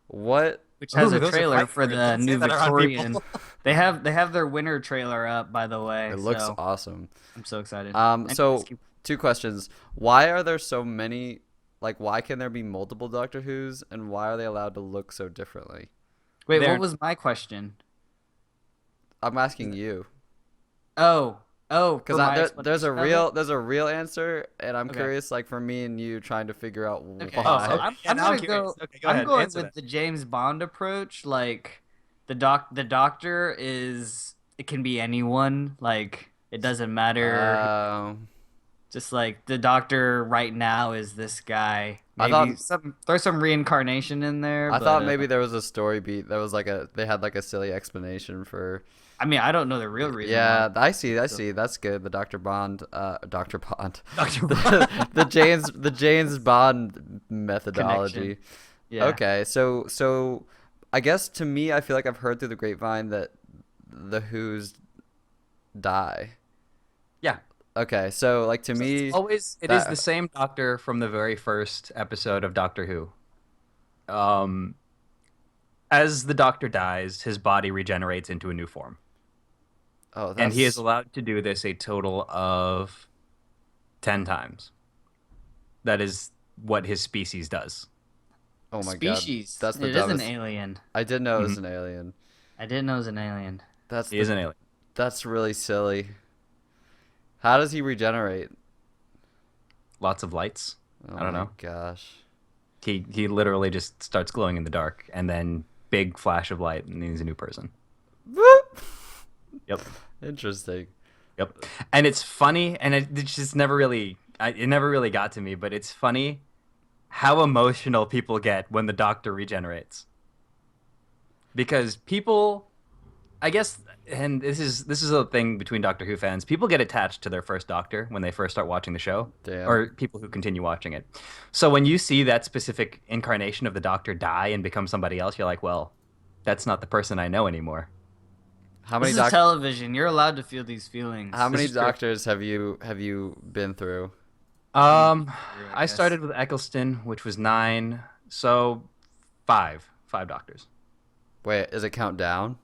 What Which has Ooh, a those are trailer fighting for words. the Don't say new that around Victorian. people. They have their winter trailer up, by the way. it looks So awesome. I'm so excited. Anyways, So two questions. Why are there so many, like why can there be multiple Doctor Who's, and why are they allowed to look so differently? wait, what They're was my question? I'm asking you. Oh, oh, Because for my there's explanation of it. there's a real answer, and I'm Okay. curious, like for me and you, trying to figure out Okay, Oh, so why. okay. Yeah, I'm now I'm gonna curious. go. Okay, go I'm ahead. going Answer with that. the James Bond approach. Like the doctor is it can be anyone. Like it doesn't matter. Um, Just like the doctor right now is this guy. I Maybe thought some there's some reincarnation in there, I but thought maybe there was a story beat that was like they had like a silly explanation for. I mean I don't know the real reason why. Yeah, I see. So, That's good. The Doctor Bond, Dr. the James Bond methodology. connection. Yeah. Okay, so I guess to me, I feel like I've heard through the grapevine that the Who's die. Yeah. Okay, so like to me, It is the that same doctor from the very first episode of Doctor Who. Um, as the doctor dies, his body regenerates into a new form. oh And he is that's allowed to do this a total of 10 times. That is what his species does. oh my god, Species. that's the It is an dumbest. alien. I did know it Hmm. was an alien. I didn't know it was an alien. That's He is the an alien. that's really silly. How does he regenerate? Lots of lights. Oh I don't my know. gosh. He literally just starts glowing in the dark, and then big flash of light, and he's a new person. Yep. Interesting. Yep. And it's funny, and it just never really, it never really got to me, but it's funny how emotional people get when the Doctor regenerates. Because people, I guess, and this is a thing between Doctor Who fans. People get attached to their first Doctor when they first start watching the show, Damn. or people who continue watching it. So when you see that specific incarnation of the Doctor die and become somebody else, you're like, well, that's not the person I know anymore. How This many is television. You're allowed to feel these feelings. how This many is true. doctors have you been through? Um, I I guess. started with Eccleston, which was 9, so five doctors. Wait, does it count down?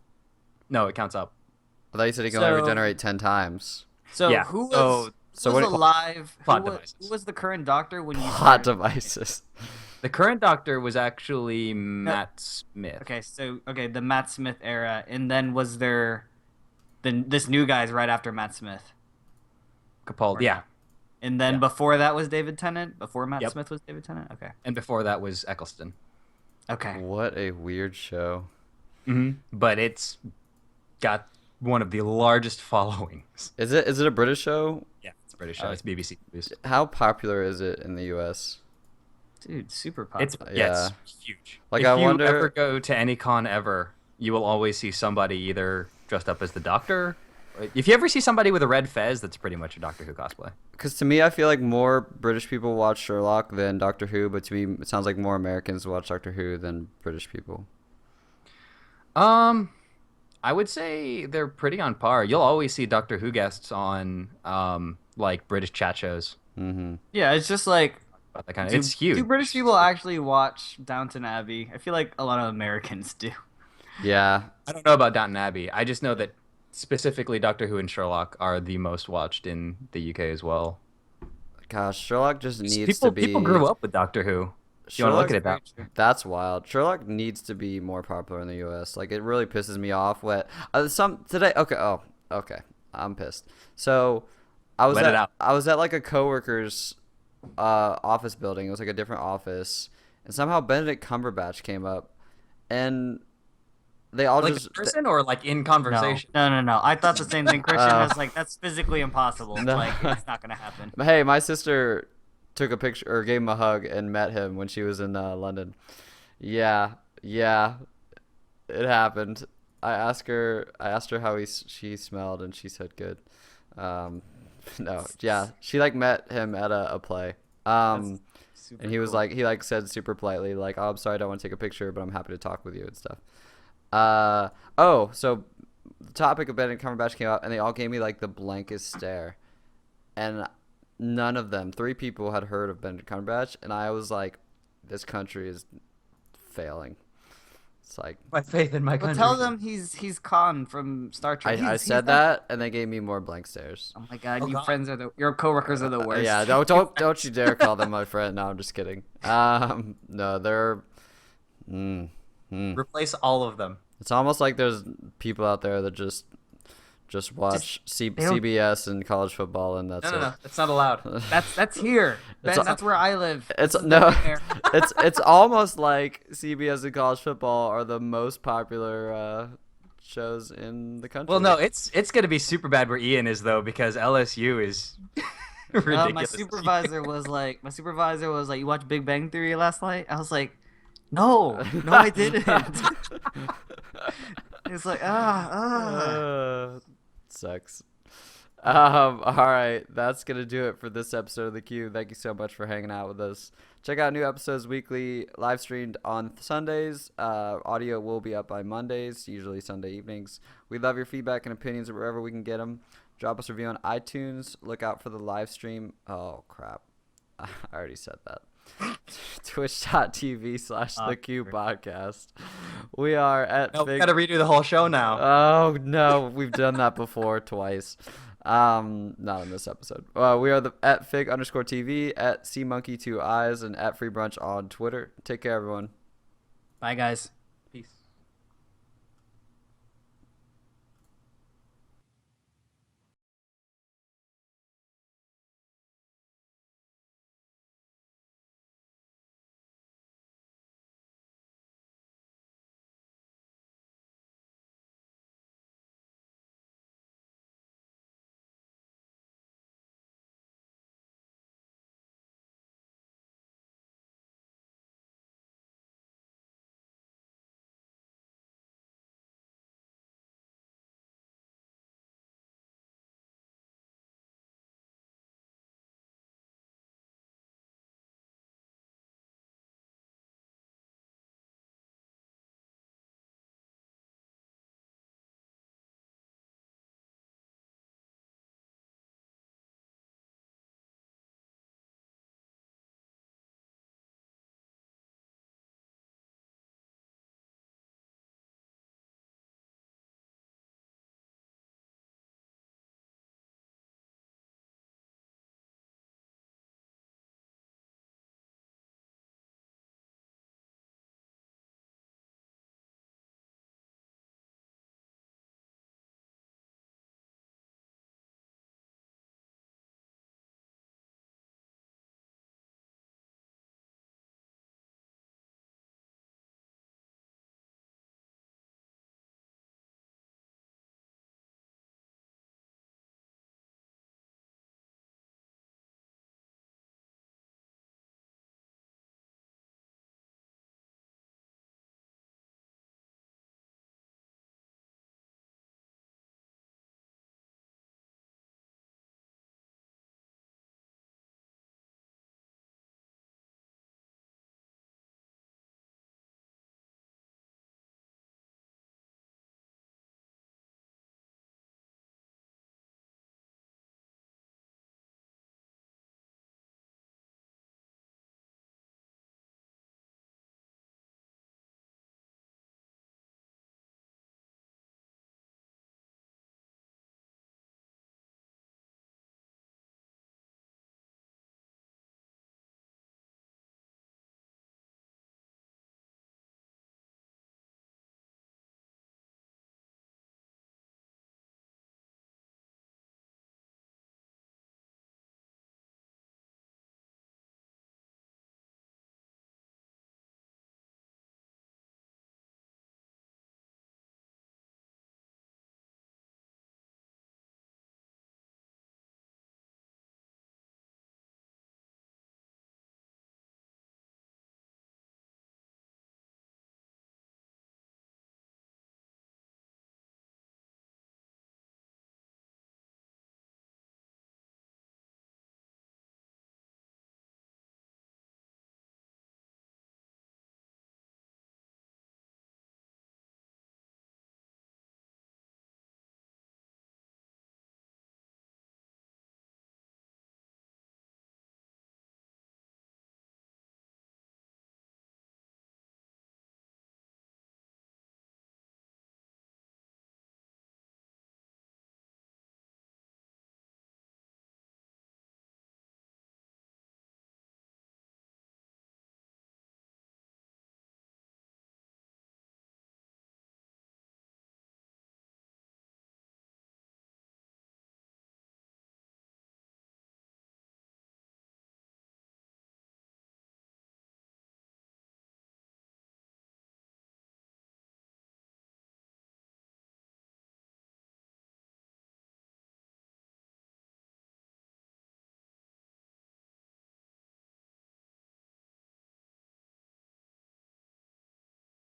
No, it counts up. I thought you said you can only So- regenerate 10 times. So Yeah, who so- was So who was what- alive? Plot who, was, devices. who was the current doctor when you Plot started? devices. The current Doctor was actually Matt Smith. Okay, so the Matt Smith era, and then was there this new guy's right after Matt Smith, Capaldi. Yeah, and then Yeah. before that was David Tennant. Before Matt Yep. Smith was David Tennant. Okay, and before that was Eccleston. okay. What a weird show. But it's got one of the largest followings. Is it a British show? Yeah, it's a British show. It's BBC produced. How popular is it in the US? Dude, super popular. It's huge. Like, if I you wonder- ever go to any con ever, you will always see somebody either dressed up as the Doctor. If you ever see somebody with a red fez, that's pretty much a Doctor Who cosplay. Because to me, I feel like more British people watch Sherlock than Doctor Who, but to me, it sounds like more Americans watch Doctor Who than British people. I would say they're pretty on par. You'll always see Doctor Who guests on like British chat shows. Mm-hmm. Yeah, it's just like About that kind of, it's huge. Do British people actually watch Downton Abbey? I feel like a lot of Americans do. Yeah. I don't know about Downton Abbey. I just know that specifically Doctor Who and Sherlock are the most watched in the UK as well. Gosh, Sherlock just needs People to be. people grew up with Doctor Who. If you want to look at it that way. That's wild. Sherlock needs to be more popular in the U.S. Like, it really pisses me off when some today. Okay, oh, okay, I'm pissed. So, Let it out. I was at like a coworker's office building. It was like a different office, and somehow Benedict Cumberbatch came up, and they all Like just in person or like in conversation? No. I thought the same thing. Christian Oh. was like, that's physically impossible. No. Like, it's not gonna happen. Hey, my sister took a picture or gave him a hug and met him when she was in London. Yeah, it happened. I asked her how she smelled, and she said good. No, yeah, she like met him at a play. Super And he was cool. like, said super politely, like, "Oh, I'm sorry, I don't want to take a picture, but I'm happy to talk with you and stuff." So the topic of Benedict Cumberbatch came up, and they all gave me like the blankest stare, and none of them, 3 people, had heard of Benedict Cumberbatch, and I was like, "This country is failing." It's like My faith in my Well, country. tell them he's Khan from Star Trek. I He's said that, and they gave me more blank stares. Oh my god, Oh, you God. friends are your coworkers are the worst. Yeah, don't you dare call them my friend. No, I'm just kidding. No, they're. Replace all of them. It's almost like there's people out there that just watch don't- CBS and college football, and that's No. it. That's not allowed. That's here. It's That's where I live. It's This is no, nowhere. it's almost like CBS and college football are the most popular shows in the country. Well, no, it's gonna be super bad where Ian is though because LSU is ridiculous. My supervisor was like, you watched Big Bang Theory last night? I was like, no, I didn't. It's like, Sucks. All right, that's gonna do it for this episode of The Cube. Thank you so much for hanging out with us. Check out new episodes weekly, live streamed on Sundays. Audio will be up by Mondays, usually Sunday evenings. We love your feedback and opinions wherever we can get them. Drop us a review on iTunes. Look out for the live stream. Oh crap, I already said that. Twitch.tv/The Cube Podcast. We are at No, we gotta redo the whole show now. Oh no, we've done that before twice. Not in this episode. We are at Fig_TV, at CMonkey2Eyes, and at FreeBrunch on Twitter. Take care, everyone. bye, guys.